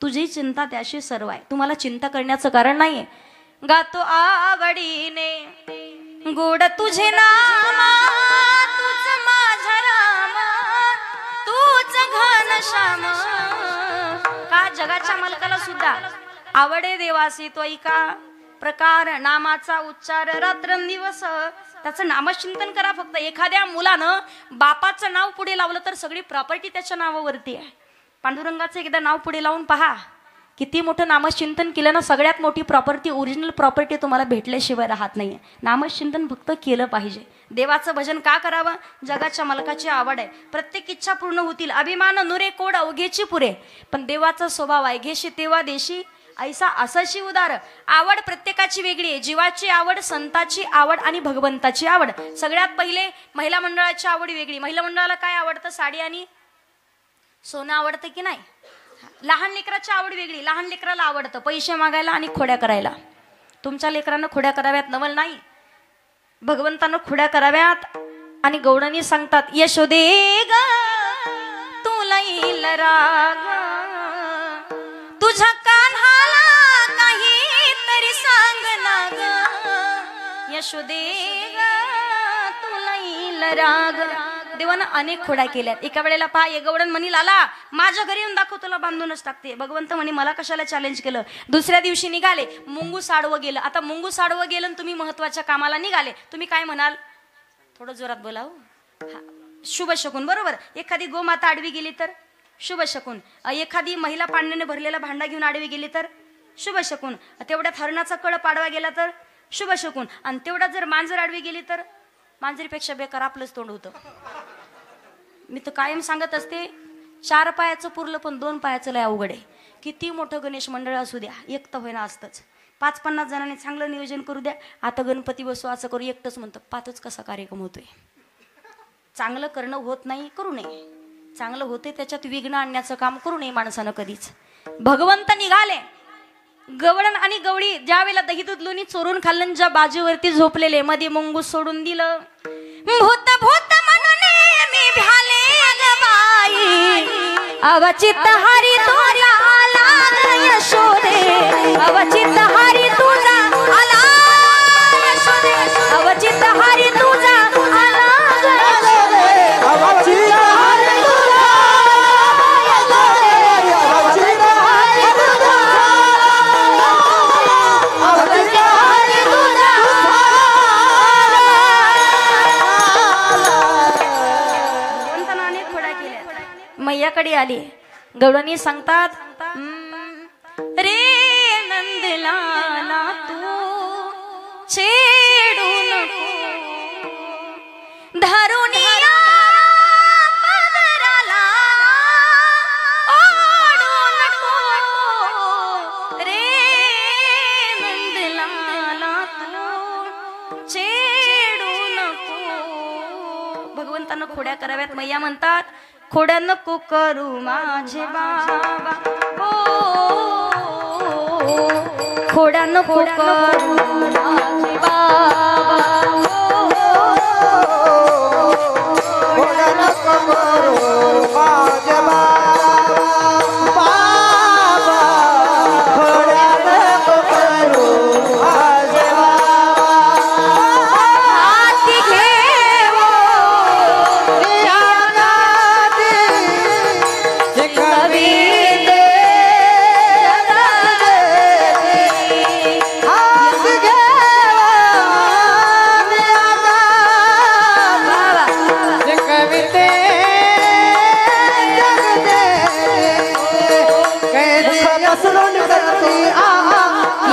तुझी चिंता त्याशी सर्व आहे. तुम्हाला चिंता करण्याचं कारण नाहीये. गातो आवडीने गोड तुझे नाम तूच माझा राम तूच घनश्याम. का जगाच्या मालकाला सुद्धा आवडे देवासी तो ऐका प्रकार नामाचा उच्चार रात्रंदिवस. त्याचं नामचिंतन करा. फक्त एखाद्या मुलानं बापाचं नाव पुढे लावलं तर सगळी प्रॉपर्टी त्याच्या नावावरती आहे. पांडुरंगाचं एकदा नाव पुढे लावून पहा. किती मोठं नामचिंतन केलं ना. सगळ्यात मोठी प्रॉपर्टी, ओरिजिनल प्रॉपर्टी तुम्हाला भेटल्याशिवाय राहत नाहीये. नामचिंतन फक्त केलं पाहिजे. देवाचं भजन का करावं? जगाच्या मालकाची आवड आहे. प्रत्येक इच्छा पूर्ण होतील. अभिमान नुरे कोड अवघेची पुरे. पण देवाचा स्वभाव आहे घेशी तेव्हा देशी ऐसा असशी उदार. आवड प्रत्येकाची वेगळी आहे. जीवाची आवड, संताची आवड आणि भगवंताची आवड. सगळ्यात पहिले महिला मंडळाची आवड वेगळी. महिला मंडळाला काय आवडतं? साडी आणि सोनं आवडतं की नाही. लहान लेकराची आवड वेगळी. लहान लेकराला आवडतं पैसे मागायला आणि खोड्या करायला. तुमच्या लेकरांना खोड्या कराव्यात नवल नाही, भगवंतानं खोड्या कराव्यात. आणि गौडांनी सांगतात यशोदे ग तुला येईल राग तुझ्या कान्हाला काही तरी सांग ना ग. यशोदे ग तुला येईल राग. देवानं अनेक खोड्या केल्यात. एका वेळेला पहा एक गवडण म्हणी लाला माझ्या घरी येऊन दाखव तुला बांधूनच टाकते. भगवंत म्हणे मला कशाला चॅलेंज केलं. दुसऱ्या दिवशी निघाले, मुंगूस आडवं गेलं. आता मुंगूस आडवं गेलं तुम्ही महत्वाच्या कामाला निघाले, तुम्ही काय म्हणाल? थोडं जोरात बोलाव. शुभ शकून बरोबर. एखादी गोमाता आडवी गेली तर शुभ शकून. एखादी महिला पाण्याने भरलेला भांडा घेऊन आडवी गेली तर शुभ शकून. तेवढ्यात हरणाचा कळ पाडवा गेला तर शुभ शकून. आणि तेवढ्यात जर मांजर आडवी गेली तर मांजरीपेक्षा बेकार आपलंच तोंड होतं. मी तर कायम सांगत असते 4 पायाचं पुरलं पण 2 पायाचं लय अवघड आहे. किती मोठं गणेश मंडळ असू द्या एक तर होईना असतंच. 5-50 जणांनी चांगलं नियोजन करू द्या. आता गणपती बसू असं करू एकटंच म्हणतं पाहतोच कसा कार्यक्रम होतोय. चांगलं करणं होत नाही करू नये. चांगलं होते त्याच्यात विघ्न आणण्याचं काम करू नये माणसानं कधीच. भगवंत निघाले. गवळण आणि गवळी ज्या वेळेला दही दूध लोणी चोरून खाल्लं ज्या बाजूवरती झोपलेले मध्ये मुंगूस सोडून दिलं. भूत भूत म्हणून मी भ्याले ग बाई अवचित हरी तुझा आला यशोदे अवचित हरी तुझा आला यशोदे अवचित हरी तुझा आला यशोदे अवचित हरी तुझा मैयाकडे आली. गवळणी सांगतात रे नंदलाला तू छेडू नको धरुनिया पदराला ओढू नको रे नंदलाला तू छेडू नको. भगवंतानं खोड्या कराव्यात. मैया म्हणतात खोड्या नको करू माझे बाबा हो खोड्या नको करू माझे बाबा खोड्या नको करू माझे बाबा खोड्या नको करू माझे बाबा हाती घेऊ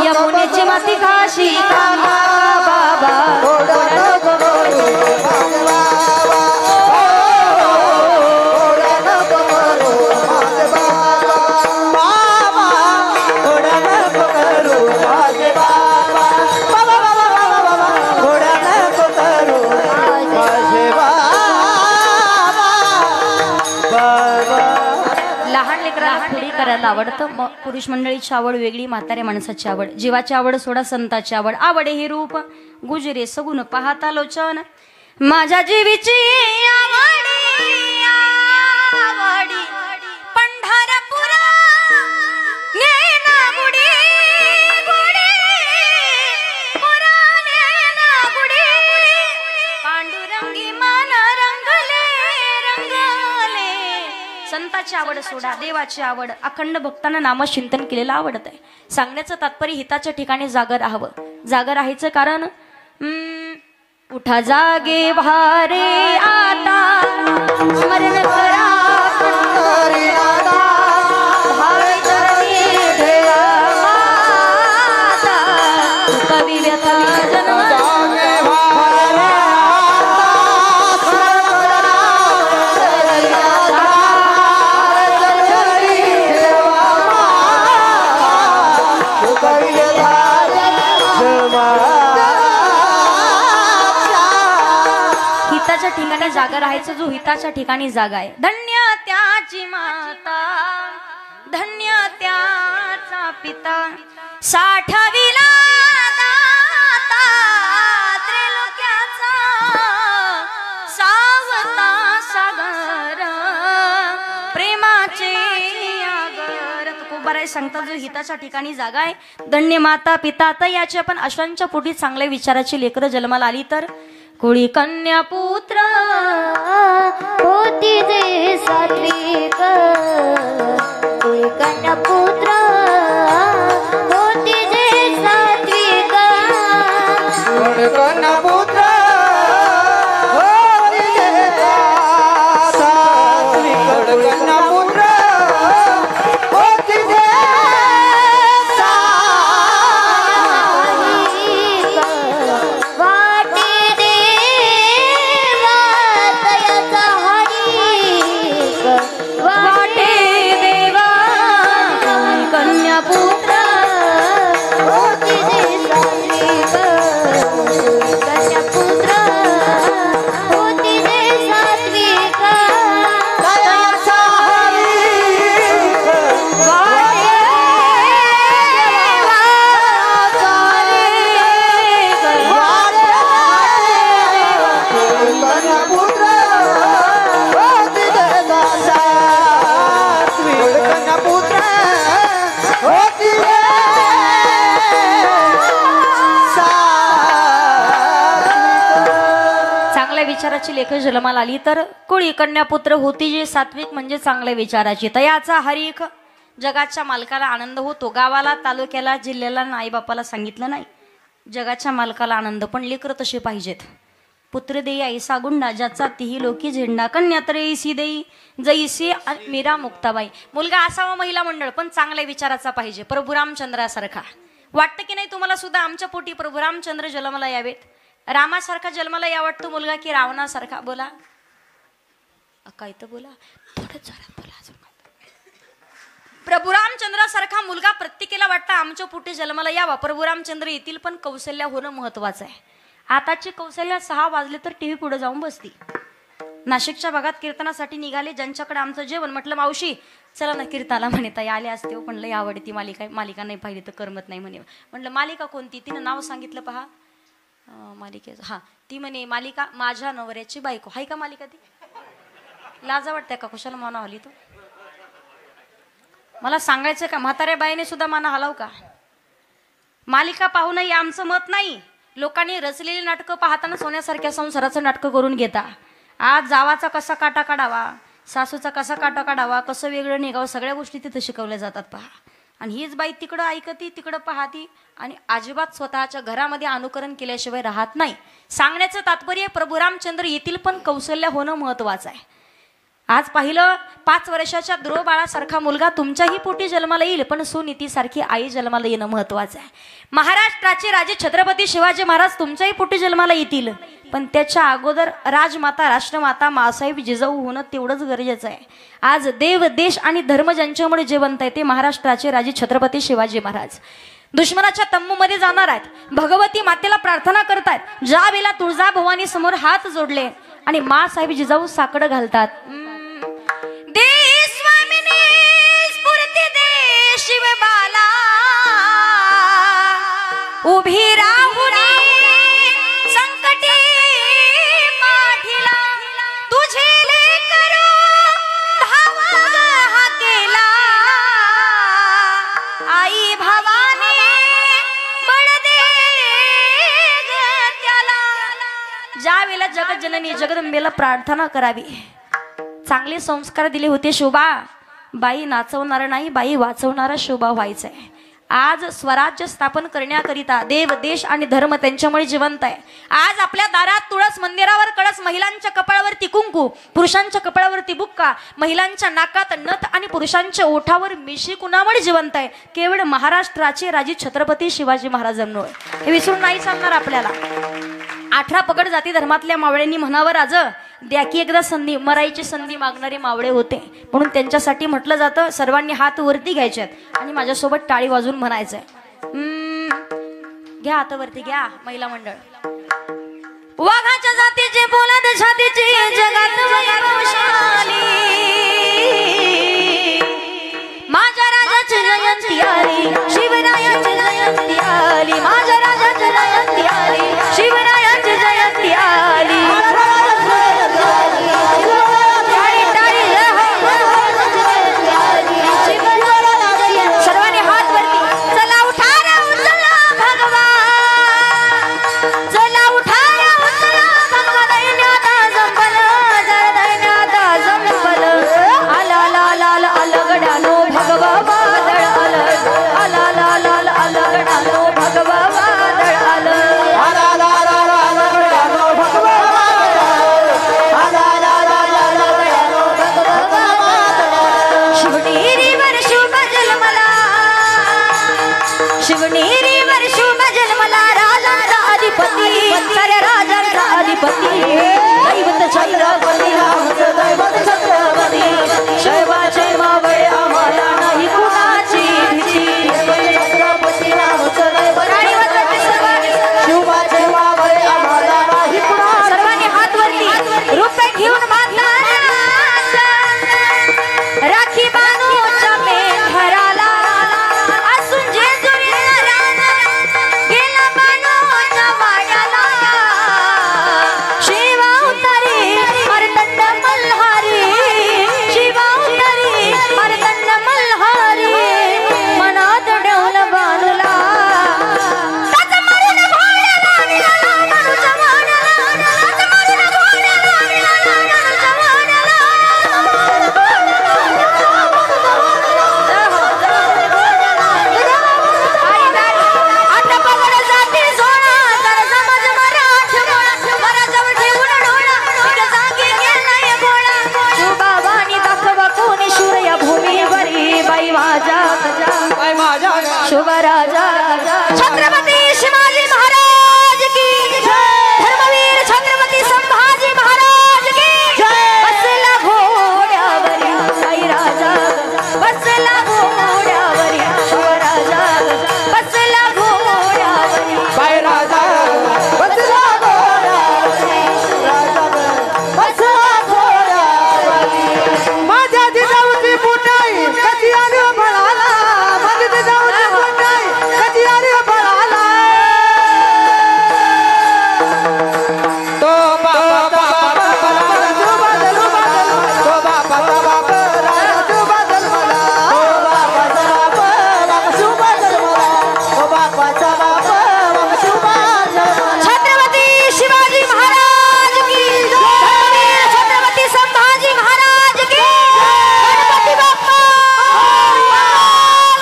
यमुनेची माती काशी करायला आवडतं. मग पुरुष मंडळीची आवड वेगळी, म्हाताऱ्या माणसाची आवड, जीवाची आवड सोडा, संताची आवड. आवडे हे रूप गुजरे सगुण पाहता लोचन, माझ्या जीवीची आवडी पंढरपुरा नेना गुडी गुडी पुरा नेना गुडी पांडुरंगी मान रंगले रंगले. संताची आवड सोडा, देवाची आवड, अखंड भक्तांना नामचिंतन केलेलं आवडत आहे. सांगण्याचं तात्पर्य हिताच्या ठिकाणी जागर राहावं. जागर राहायचं कारण उठा जागे भारे आता स्मरण करा हरी दादा भावे धरणी देवा माता. कवी व्यथा जन्म जागे भारे आता स्मरण करा हरी दादा हरी देवा माता. कवी धारे जन्मा हिताच्या ठिकाणी जागा राहायचं. जो हिताच्या ठिकाणी जागा आहे, धन्य त्याची माता धन्य त्याचा पिता, साठविला दाता त्रिलोक्याचा सावता सागर प्रेमाचे आगर. तुकोबाराय सांगतात जो हिताच्या ठिकाणी जागा आहे, धन्य माता पिता. तर याची आपण अशांच्या पोटी चांगल्या विचाराची लेकरं जन्माला आली तर कुळी कन्या पुत्र होती जे सात्विक, कुळी कन्या पुत्र होती जे सात्विक. कन्या पुत्र होती जे सात्विक, कन्या पुत्र होती जे सात्विक. वाटे देवा तयाचा हरीक, वाटे देवा कन्या पुत्र होती जे सात्विक, कन्या पुत्र होती जे सात्विक. तयाचा हरीक, वाटे कन्या पुत्र होती जे सात्विक, कन्या पुत्र होती जे सात्विक. चांगल्या विचाराची लेख जन्माला आली तर कुळी कन्या पुत्र होती जे सात्विक म्हणजे चांगल्या विचाराची. तयाचा हरीक, जगाच्या मालकाला आनंद होतो. गावाला, तालुक्याला, जिल्ह्याला, आईबापाला सांगितलं नाही. जगाच्या मालकाला आनंद, पण लेकर तसे पाहिजेत. पुत्र देई ऐसा गुंडा ज्याचा तिही लोकी झेंडा, कन्या तर ऐसी देई जैसी मीरा मुक्ताबाई. मुलगा असावा महिला मंडळ पण चांगल्या विचाराचा पाहिजे, प्रभू रामचंद्रासारखा. वाटतं की नाही तुम्हाला सुद्धा आमच्या पोटी प्रभू रामचंद्र जन्माला यावेत? रामासारखा जन्माला या वाटतं मुलगा की रावणासारखा? बोला काय तर बोला, थोडं जोरात बोला अजून. प्रभू रामचंद्रासारखा मुलगा प्रत्येकीला वाटतं आमच्या पोटी जन्माला यावा. प्रभू रामचंद्र येतील पण कौशल्या होणं महत्वाचं आहे. आताची कौशल्या 6 वाजले तर टीव्ही पुढे जाऊन बसती. नाशिकच्या भागात कीर्तनासाठी निघाले, ज्यांच्याकडे आमचं जेवण, म्हटलं मावशी चला ना कीर्तनाला म्हणे. ताई आले असते पण लई आवडती मालिका, मालिका नाही पाहिली तर करमत नाही म्हणे. म्हटलं मालिका कोणती? तिनं नाव सांगितलं पहा मालिकेचं. हा ती म्हणे मालिका माझ्या नवऱ्याची बायको. हाय का मालिका ती? लाजा वाटते का? कुशाला माना हली तो? मला सांगायचं का म्हाताऱ्या बाईने सुद्धा माना हलाव का? मालिका पाहू नये आमचं मत नाही. लोकांनी रचलेली नाटकं पाहताना सोन्यासारख्या संसाराचं नाटकं करून घेता. आज जावाचा कसा काटा काढावा, सासूचा कसा काटा काढावा, कसं वेगळं निघावं, सगळ्या गोष्टी तिथं शिकवल्या जातात पहा. आणि हीच बाई तिकडं ऐकती, तिकडं पाहती आणि अजिबात स्वतःच्या घरामध्ये अनुकरण केल्याशिवाय राहत नाही. सांगण्याचं तात्पर्य प्रभू रामचंद्र येथील पण कौशल्य होणं महत्वाचं आहे. आज पाहिलं 5 वर्षाच्या ध्रुव बाळासारखा मुलगा तुमच्याही पोटी जन्माला येईल, पण सुनीतीसारखी आई जन्माला येणं महत्वाचं आहे. महाराष्ट्राचे राजे छत्रपती शिवाजी महाराज तुमच्याही पोटी जन्माला येतील, पण त्याच्या अगोदर राजमाता राष्ट्रमाता मासाहेब जिजाऊ होणं तेवढंच गरजेचं आहे. आज देव देश आणि धर्म ज्यांच्यामुळे जिवंत आहे ते महाराष्ट्राचे राजे छत्रपती शिवाजी महाराज. दुश्मनाच्या तंबूमध्ये जाणार आहेत, भगवती मातेला प्रार्थना करतायत. ज्या वेळेला तुळजा भवानी समोर हात जोडले आणि मासाहेब जिजाऊ साकडं घालतात. दे स्वामिनी स्फूर्ती दे, जगज्जननी जगदंबेला प्रार्थना करावी. चांगले संस्कार दिले होते. शोभा बाई नाचवणारा नाही, बाई वाचवणारा शोभा व्हायचा आहे. आज स्वराज्य स्थापन करण्याकरिता देव देश आणि धर्म त्यांच्यामुळे जिवंत आहे. आज आपल्या दारात तुळस, मंदिरावर कळस, महिलांच्या कपाळावरती कुंकू, पुरुषांच्या कपाळावरती बुक्का, महिलांच्या नाकात नथ आणि पुरुषांच्या ओठावर मिशी कुणामुळे जिवंत आहे? केवळ महाराष्ट्राचे राजे छत्रपती शिवाजी महाराजांमुळे. हे विसरून नाही चालणार आपल्याला. 18 पगड जाती धर्मातल्या मावळ्यांनी म्हणावं राज द्या की एकदा संधी, मरायची संधी मागणारे मावळे होते. म्हणून त्यांच्यासाठी म्हटलं जातं सर्वांनी हात वरती घ्यायचे आणि माझ्यासोबत टाळी वाजून म्हणायचंय. घ्या हात वरती घ्या महिला मंडळ. वाघाच्या जातीचे पोलाद छातीचे जगात वैभवशाली, माझ्या राजाची जयंती आली, शिवरायाची जयंती आली, माझ्या राजाची जयंती आली, शिवरायाची जयंती आली. सर्वांनी हात वरती. चला उठा रे उचला भगवा, चला उठा रे उचला भगवा, दैन्याता जंपल, जर दैन्याता जंपल. आला ला ला ला अलगडानो भगवा वादळ आलं, आला ला ला ला अलगडानो भगवा वादळ आलं, आला ला ला ला अलगडानो भगवा वादळ आलं, आला ला ला ला अलगडानो भगवा वादळ. शिवनेरीवर शुभ जन्मला, शिवनेरीवर शुभ जन्मला, राजांचा अधिपती, साऱ्या राजांचा अधिपती, दैवत छत्रपती, दैवत छत्रपती. शैवाचे मावळे आम्हाला नाही कुणाची भीती, छत्रपती नामचं दैवत छत्रपती. शिवाचे मावळे आम्हाला नाही कुणाची. सर्वांनी हात वरती. रुपये घेऊन बांधला राखी बांधूच्या मेंढराला, असून जेजुरीला गेला बाणूच्या वाड्याला. शिवा उतारी मर्दंड मल्हारी, शिवा उतारी मर्दंड मल्हारी, मनात डौल बाणूला ताच मारून घोड्याला निघाला बाणूच्या वाड्याला, ताच मारून घोड्याला निघाला बाणूच्या वाड्याला. आता पगड जाती सोळा, तर समज मराठ मोळा, मराजवळ ठेवून डोळा, एक जागी गेलाय गोळा. शिवबाबांनी दाखवा कोणी शूर या भूमीवरी, बाई माझ्या गजा, शुभराजा छत्रपती शिवाजी महाराज की जय, धर्मवीर छत्रपती संभाजी महाराज की जय. बसला घोड्यावरी बाई राजा, बसला घोड्यावरी शिवराजा, बसला घोड्यावरी बाई राजा बसला घोड्यावरी, राजा बसला घोड्यावरी. माझ्या जिजाऊची पुटाई कधी आली बळाला, माझ्या जिजाऊची पुटाई कधी आली बळाला. तो बाबा जो बादल मला, तो बाबाचा बाप राजा जो बादल मला, तो बाबाचा बाप जो बादल मला, तो बाबाचा बाप जो बादल मला. छत्रपती शिवाजी महाराज की जय, धर्मवीर छत्रपती संभाजी महाराज की जय. गणपती बाप्पा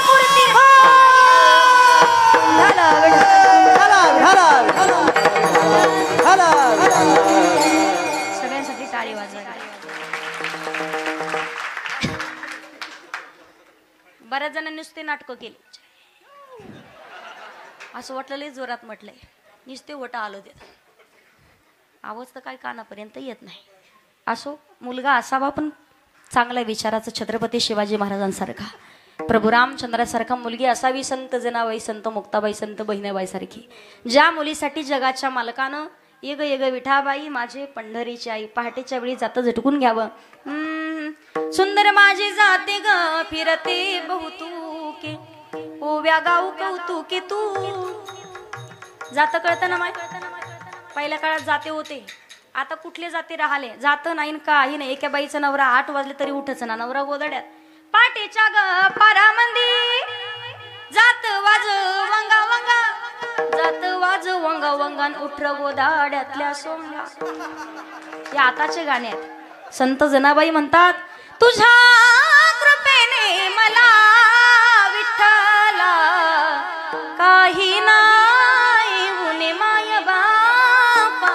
मूर्ती सगळ्यांसाठी टाळी वाजवा. बऱ्याच जणांनी नुसते नाटकं केली. असं वाटलं लय जोरात म्हटलंय, नुसते ओटा आलो देत. आवाज तर काय कानापर्यंत येत नाही. असो, मुलगा असावा पण चांगल्या विचाराचा, छत्रपती शिवाजी महाराजांसारखा, प्रभू रामचंद्रासारखा मुलगी असावी. संत जनाबाई, संत मुक्ताबाई, संत बहिणाबाई सारखी, ज्या मुलीसाठी जगाच्या मालकानं ये ग विठाबाई माझे पंढरीची आई, पहाटेच्या वेळी जातं झटकून घ्यावं. सुंदर माझी जाते ग फिरते बहुतूके, ओव्या गाऊ कौतुके तू. जातं कळतं ना माय, पहिल्या काळात जाते होते, आता कुठले जाते राहिले, जातं नाही काही नाही. एका बाईचा नवरा 8 वाजले तरी उठच ना, नवरा गोदड्यात. पाटेच्या ग पारामंदी जात वाज वंगा वंगा, जात वाज आज वंगा वंगान उठर गोदाड्यातल्या सोंगा. हे आताचे गाणे आहेत. संत जनाबाई म्हणतात, तुझ्या कृपेने मला विठ्ठला काही नाही गुणे माय बापा,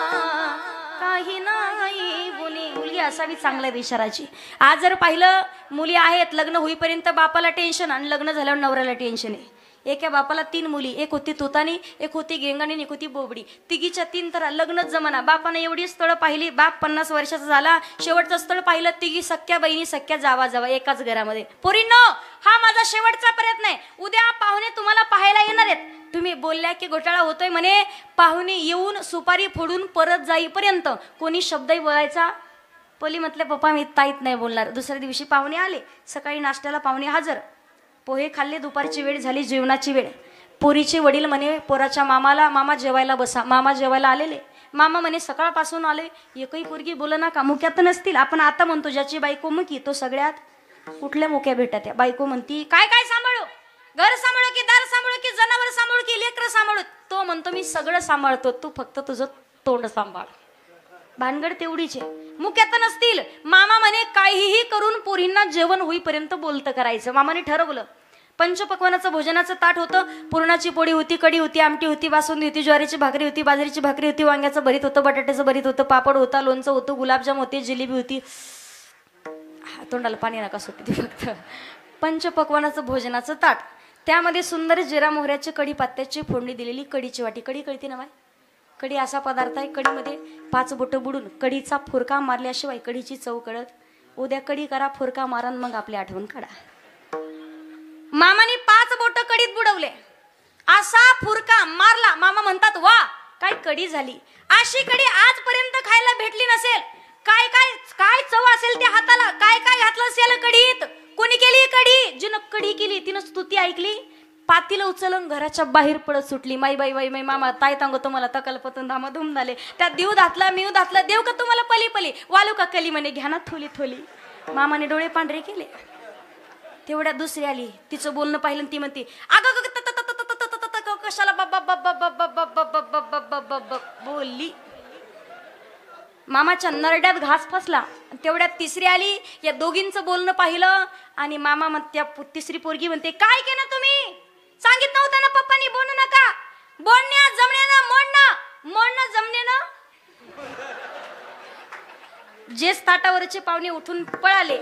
काही नाही गुणे. मुलगी असावी चांगल्या विचाराची. आज जर पाहिलं मुली आहेत, लग्न होईपर्यंत बापाला टेन्शन आणि लग्न झाल्यावर नवऱ्याला टेन्शन आहे. एका बापाला 3 मुली, एक होती तुतानी, एक होती गेंगाणी, एक होती बोबडी. तिघीच्या 3 तर लग्नच जमाना. बापाने एवढी स्थळं पाहिली, बाप 50 वर्षाचा झाला, शेवटचं स्थळ पाहिलं, तिघी सख्या बहिणी सख्या जावा जावा एकाच घरामध्ये. पोरींनो, हा माझा शेवटचा प्रयत्न आहे. उद्या पाहुणे तुम्हाला पाहायला येणार आहेत. तुम्ही बोलल्या की घोटाळा होतोय म्हणे, पाहुणे येऊन सुपारी फोडून परत जाईपर्यंत कोणी शब्दही बोलायचा. पली म्हटलं पप्पा मी ताईत नाही बोलणार. दुसऱ्या दिवशी पाहुणे आले, सकाळी नाश्त्याला पाहुणे हजर, पोहे खाल्ले, दुपारची वेळ झाली, जेवणाची वेळ. पोरीचे वडील म्हणे पोराच्या मामाला, मामा जेवायला बसा. मामा जेवायला आलेले. मामा म्हणे सकाळपासून आले, एकही पोरगी बोलना का, मुक्यात नसतील. आपण आता म्हणतो ज्याची बायको मुकी तो सगळ्यात कुठल्या मुक्या भेटत त्या. बायको म्हणती काय काय सांभाळू, घर सांभाळू की दार सांभाळू की जनावर सांभाळू की लेकर सांभाळू. तो म्हणतो मी सगळं सांभाळतो, तू फक्त तुझं तोंड सांभाळ. भानगड तेवढीचे, मुक्यात नसतील. मामा म्हणे काहीही करून पोरींना जेवण होईपर्यंत बोलतं करायचं. मामाने ठरवलं. पंचपक्वानाचं भोजनाचं ताट होतं. पुरणाची पोळी होती, कढी होती, आमटी होती, बासुंदी होती, ज्वारीची भाकरी होती, बाजरीची भाकरी होती, वांग्याचं भरीत होतं, बटाट्याचं भरीत होतं, पापड होता, लोणचं होतं, गुलाबजाम होते, जिलेबी होती. तोंडाला पाणी नका सुटते फक्त. पंचपक्वानाचं भोजनाचं ताट, त्यामध्ये सुंदर जिरा मोहऱ्याची कढी पत्त्याची फोडणी दिलेली कढीची वाटी. कढी कळती ना बाय? कढी असा पदार्थ आहे, कढीमध्ये 5 बोटं बुडून कढीचा फुरका मारल्याशिवाय कढीची चव कळत. उद्या कढी करा, फुरका मारा, मग आपली आठवण काढा. मामाने 5 बोटं कढीत बुडवले, असा फुरका मारला. मामा म्हणतात वा काय कढी झाली. अशी कढी आजपर्यंत खायला भेटली नसेल. काय काय काय चव असेल त्या हाताला, काय काय घातलं असेल कढीत. कोणी केली कढी? जिनं कढी केली तिनं स्तुती ऐकली, पातीला उचलून घराच्या बाहेर पडत सुटली. माई बाई बाई माई मामा ताई तांगो तुम्हाला तकल्पतून धामाधूम झाले. त्यात देव घातला, मिव घातला, देव का तुम्हाला पली पली वालू का कली म्हणे घ्या ना थोली थोली. मामाने डोळे पांढरे केले. तेवढ्या दुसरी आली, तिचं बोलणं पाहिलं, ती म्हणते अगं कशाला बोलली. मामाच्या नरड्यात घास फसला. तेवढ्यात तिसरी आली, या दोघींचं बोलणं पाहिलं आणि मामा म्हणते, तिसरी पोरगी म्हणते काय केलं तुम्ही, सांगितलं होतं ना पप्पानी बोलू नका. बोलण्या जमण्यानं मोडणं, मोडणं जमण्यानं. जेच ताटावरचे पाहुणे उठून पळाले,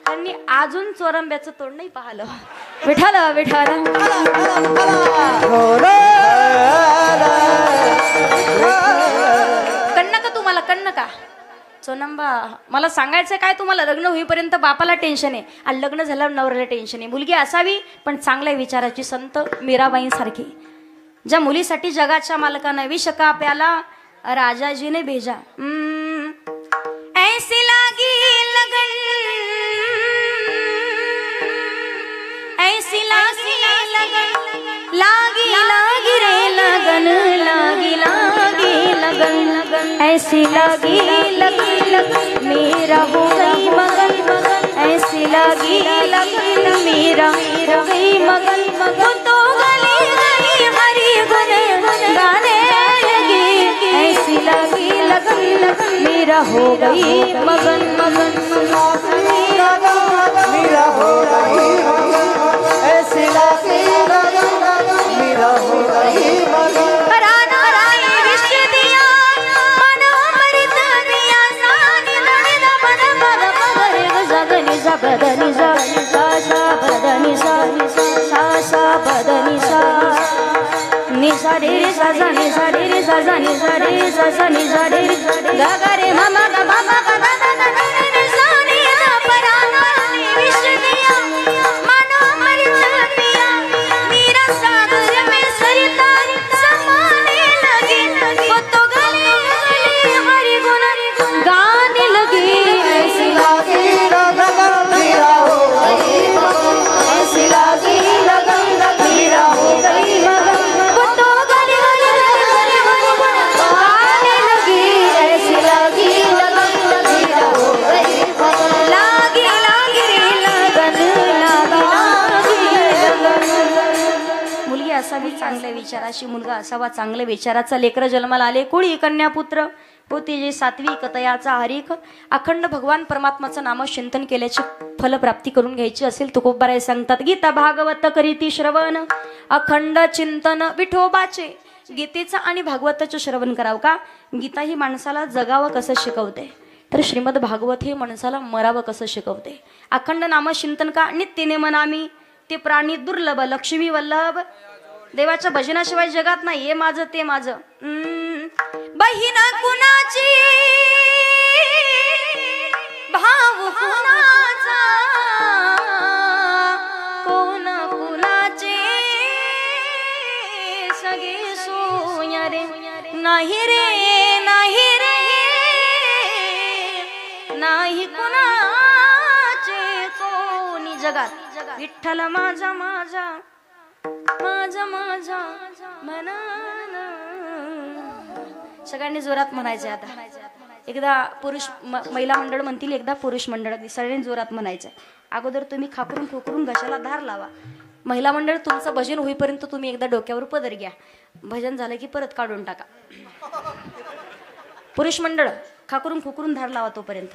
त्यांनी अजून चोरंब्याचं तोंड नाही पाहिलं. विठाल विठाल कन्न का तुम्हाला, कन्न का सोनंबा. मला सांगायचं काय तुम्हाला, लग्न होईपर्यंत बापाला टेन्शन आहे आणि लग्न झाल्यावर नवऱ्याला टेन्शन आहे. मुलगी असावी पण चांगल्या विचाराची. संत मीराबाईंसारखी, ज्या मुलीसाठी जगाच्या मालकानं विष का प्याला राजाजीने भेजा. ऐसी लागी लगन, ऐसी लागी लगन, लागी लागी रे लगन, लागी लागी लगन, ऐसी लागी लगन मेरा हो गई मगन, ऐसी लागी लगन मेरा हो गई मगन. तो गली गली हरी गुन गाने लगी, ऐसी लागी लगन मेरा हो गई मगन मगन. मेरा हो गई ऐसी लागी लगन मेरा हो गई मगन. बदनी सा सा बदनी सा सा बदनी सा नि सा रे सा सा नि सा रे सा सा नि सा रे सा सा नि सा रे गा गा रे मामा गा मामा गा गा गा गा रे सा नि सा पराना विष दिया मानो मर पिया मेरा सागर में सरिता समाने लगी. वो तो गली गली हरि गुण गाने लगी. ऐसी लागी मेरा हो गई मगन, ऐसी लागी लगन मेरा हो गई मगन. वो तो गली गली गाने लगी, ऐसी लागी लगन मेरा हो गई मगन. लागी लागी रे लगन, लागी लागी लगन. मुलगी असावी चांगल्या विचाराशी मुलगा असावा, चांगल्या विचाराचा लेकर जन्माला आले, कुळी कन्या पुत्र होती जे सात्विक तयाचा हरिक. अखंड भगवान परमात्माचं नाम चिंतन केल्याची फलप्राप्ती करून घ्यायची असेल तुकोबाराय सांगतात, गीता भागवत करीती श्रवण अखंड चिंतन विठोबाचे. गीतेचं आणि भागवताचं श्रवण करावं का? गीता ही माणसाला जगावं कसं शिकवते, तर श्रीमद भागवत हे माणसाला मरावं कसं शिकवते. अखंड नाम चिंतन का? नित्यने मनामी ते प्राणी दुर्लभ लक्ष्मी वल्लभ. देवाच्या भजनाशिवाय जगात नाही हे माझं ते माझं. बहीण कुणाची भाव कुणाचा कोण कुणाचे सगळे सोय रे नाही रे नाही रे नाही कुणाचे कोणी जगात. विठ्ठल माझा माझा माझा माझा मनान. सगळ्यांनी जोरात म्हणायचंय. आता एकदा पुरुष महिला मंडळ म्हणतील, एकदा पुरुष मंडळ, सगळ्यांनी जोरात म्हणायचंय. अगोदर तुम्ही खाकरून खोकरून घशाला धार लावा. महिला मंडळ तुमचं भजन होईपर्यंत तुम्ही एकदा डोक्यावर पदर घ्या. भजन झालं की परत काढून टाका. पुरुष मंडळ खाकरून खोकरून धार लावा तोपर्यंत,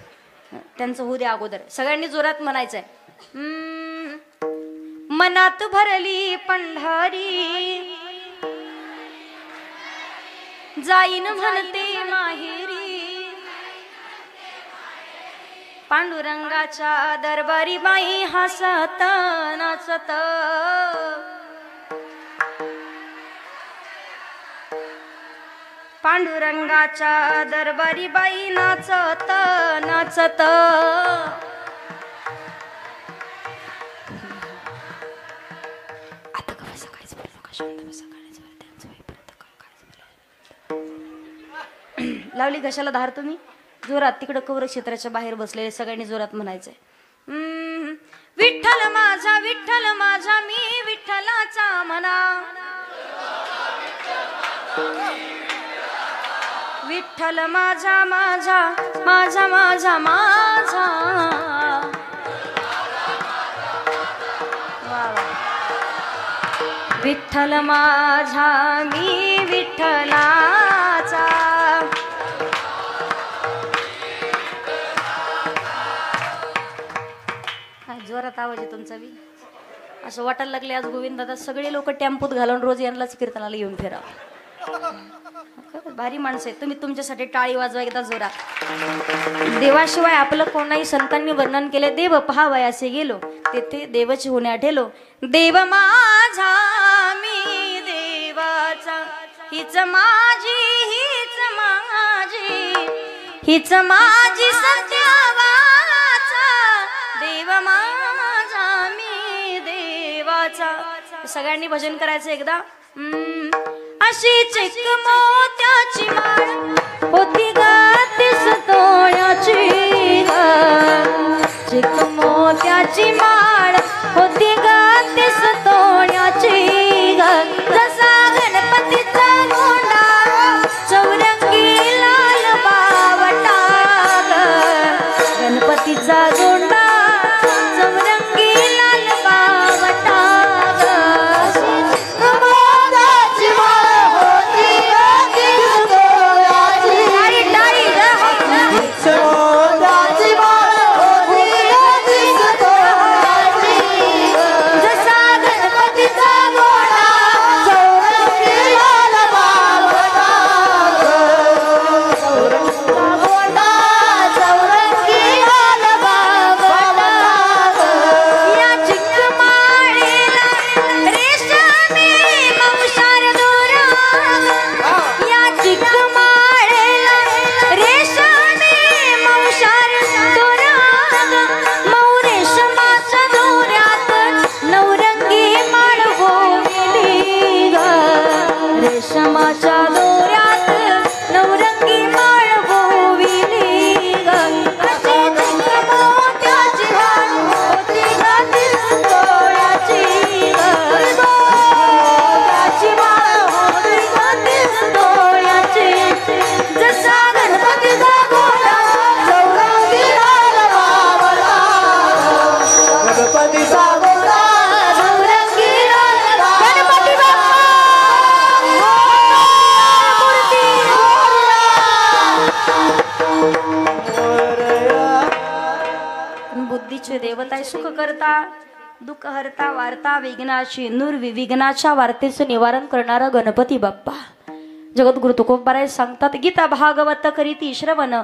त्यांचं होऊ द्या अगोदर. सगळ्यांनी जोरात म्हणायचंय. मनात भरली पंढरी जाईन म्हणते माहेरी, पांडुरंगाच्या दरबारी बाई हसत नाचत. पांडुरंगाच्या दरबारी बाई नाचत नाचत. लावली घशाला धार तुम्ही जोरात. तिकडं कौर क्षेत्राच्या बाहेर बसलेले सगळ्यांनी जोरात म्हणायचंय. विठ्ठल माझा मी विठ्ठलाचा म्हणा. विठ्ठल माझा माझा माझा माझा माझा. विठ्ठल माझा मी विठ्ठलाचा. जोरात आवाज आहे तुमचा बी. असं वाटायला लागले आज गोविंद दादा सगळे लोक टेम्पोत घालून रोज यांनाच कीर्तनाला येऊन फिरावं. भारी माणसं आहे तुम्ही. तुमच्यासाठी टाळी वाजवा एकदा जोरात. देवाशिवाय आपलं कोणाही संतांनी वर्णन केले. देव पहावयासे गेलो तेथे देवच होण्या ठेलो. देव माझा मी देवाचा, हीच माझी हीच माझी हीच माझी सत्यावाचा. देव माझा मी देवाचा. सगळ्यांनी भजन करायचं एकदा. अशी चिक मोत्याची माळ होती ग 30 तोळ्याची ग. चिक मोत्याची माळ होती ग 30 तोळ्याची ग. जसा गणपतीचा गोंडा चौरंगी लाल बावटा ग. गणपतीचा गोंडा चौरंगी लाल बावटा ग. सृष्टीचे देवताय सुख करता दुःख हरता वार्ता विघ्नाची विघ्नाच्या वार्तेचे निवारण करणारा गणपती बाप्पा जगद्गुरु तुकोबाराय सांगतात गीता भागवत करीती श्रवण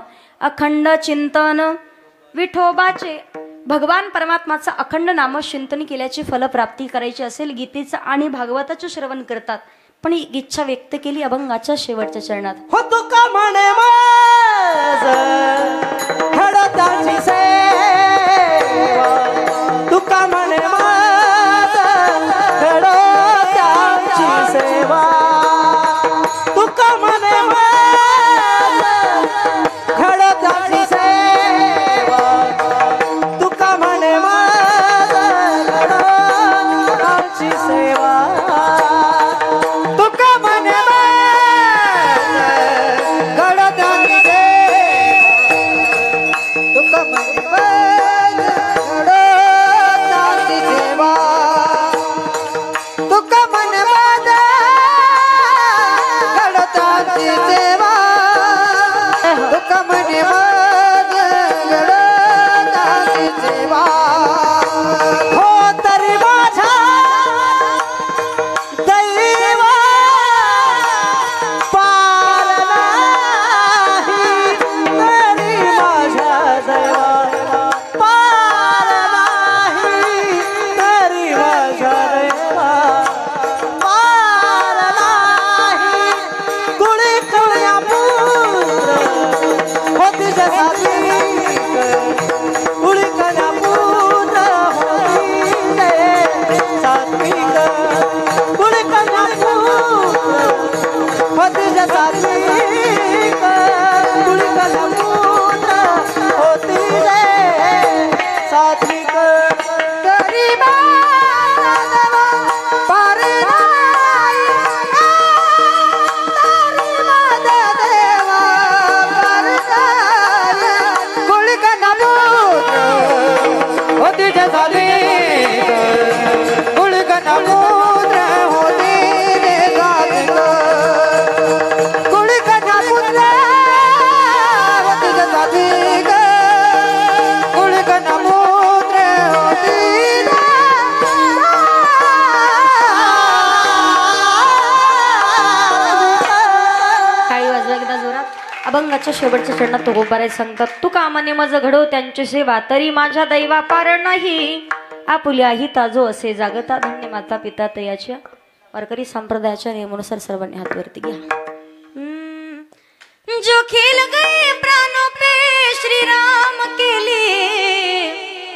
अखंड चिंतन विठोबाचे भगवान परमात्माचा अखंड नामचिंतन केल्याची फलप्राप्ती करायची असेल गीतेचं आणि भागवताचं श्रवण करतात पण ही इच्छा व्यक्त केली अभंगाच्या शेवटच्या चरणात हो तुका म्हणे माझ घडताची सेवा तुका म्हणे माझ घडताची सेवा तुका म्हणे माझ घडताची सेवा तुका म्हणे माझ घडताची सेवा तुका म्हणे अभंगाच्या शेवटच्या चरणात तुकोबाराय सांगतात तुका म्हणे मज घडो त्यांची सेवा तरी माझ्या दैवा पार नाही आपुल्या हिता जो असे जागता धन्य माता पिता तयाच्या वारकरी संप्रदायाच्या नियमानुसार सर्वांनी हातवरती घ्या जो खेल गए प्राणों पे श्री राम के लिए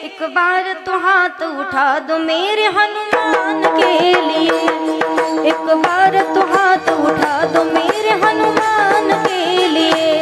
एक बार तो हाथ उठा दो मेरे हनुमान के लिए एक बार तो हाथ उठा दो मेरे हनुमान के लिए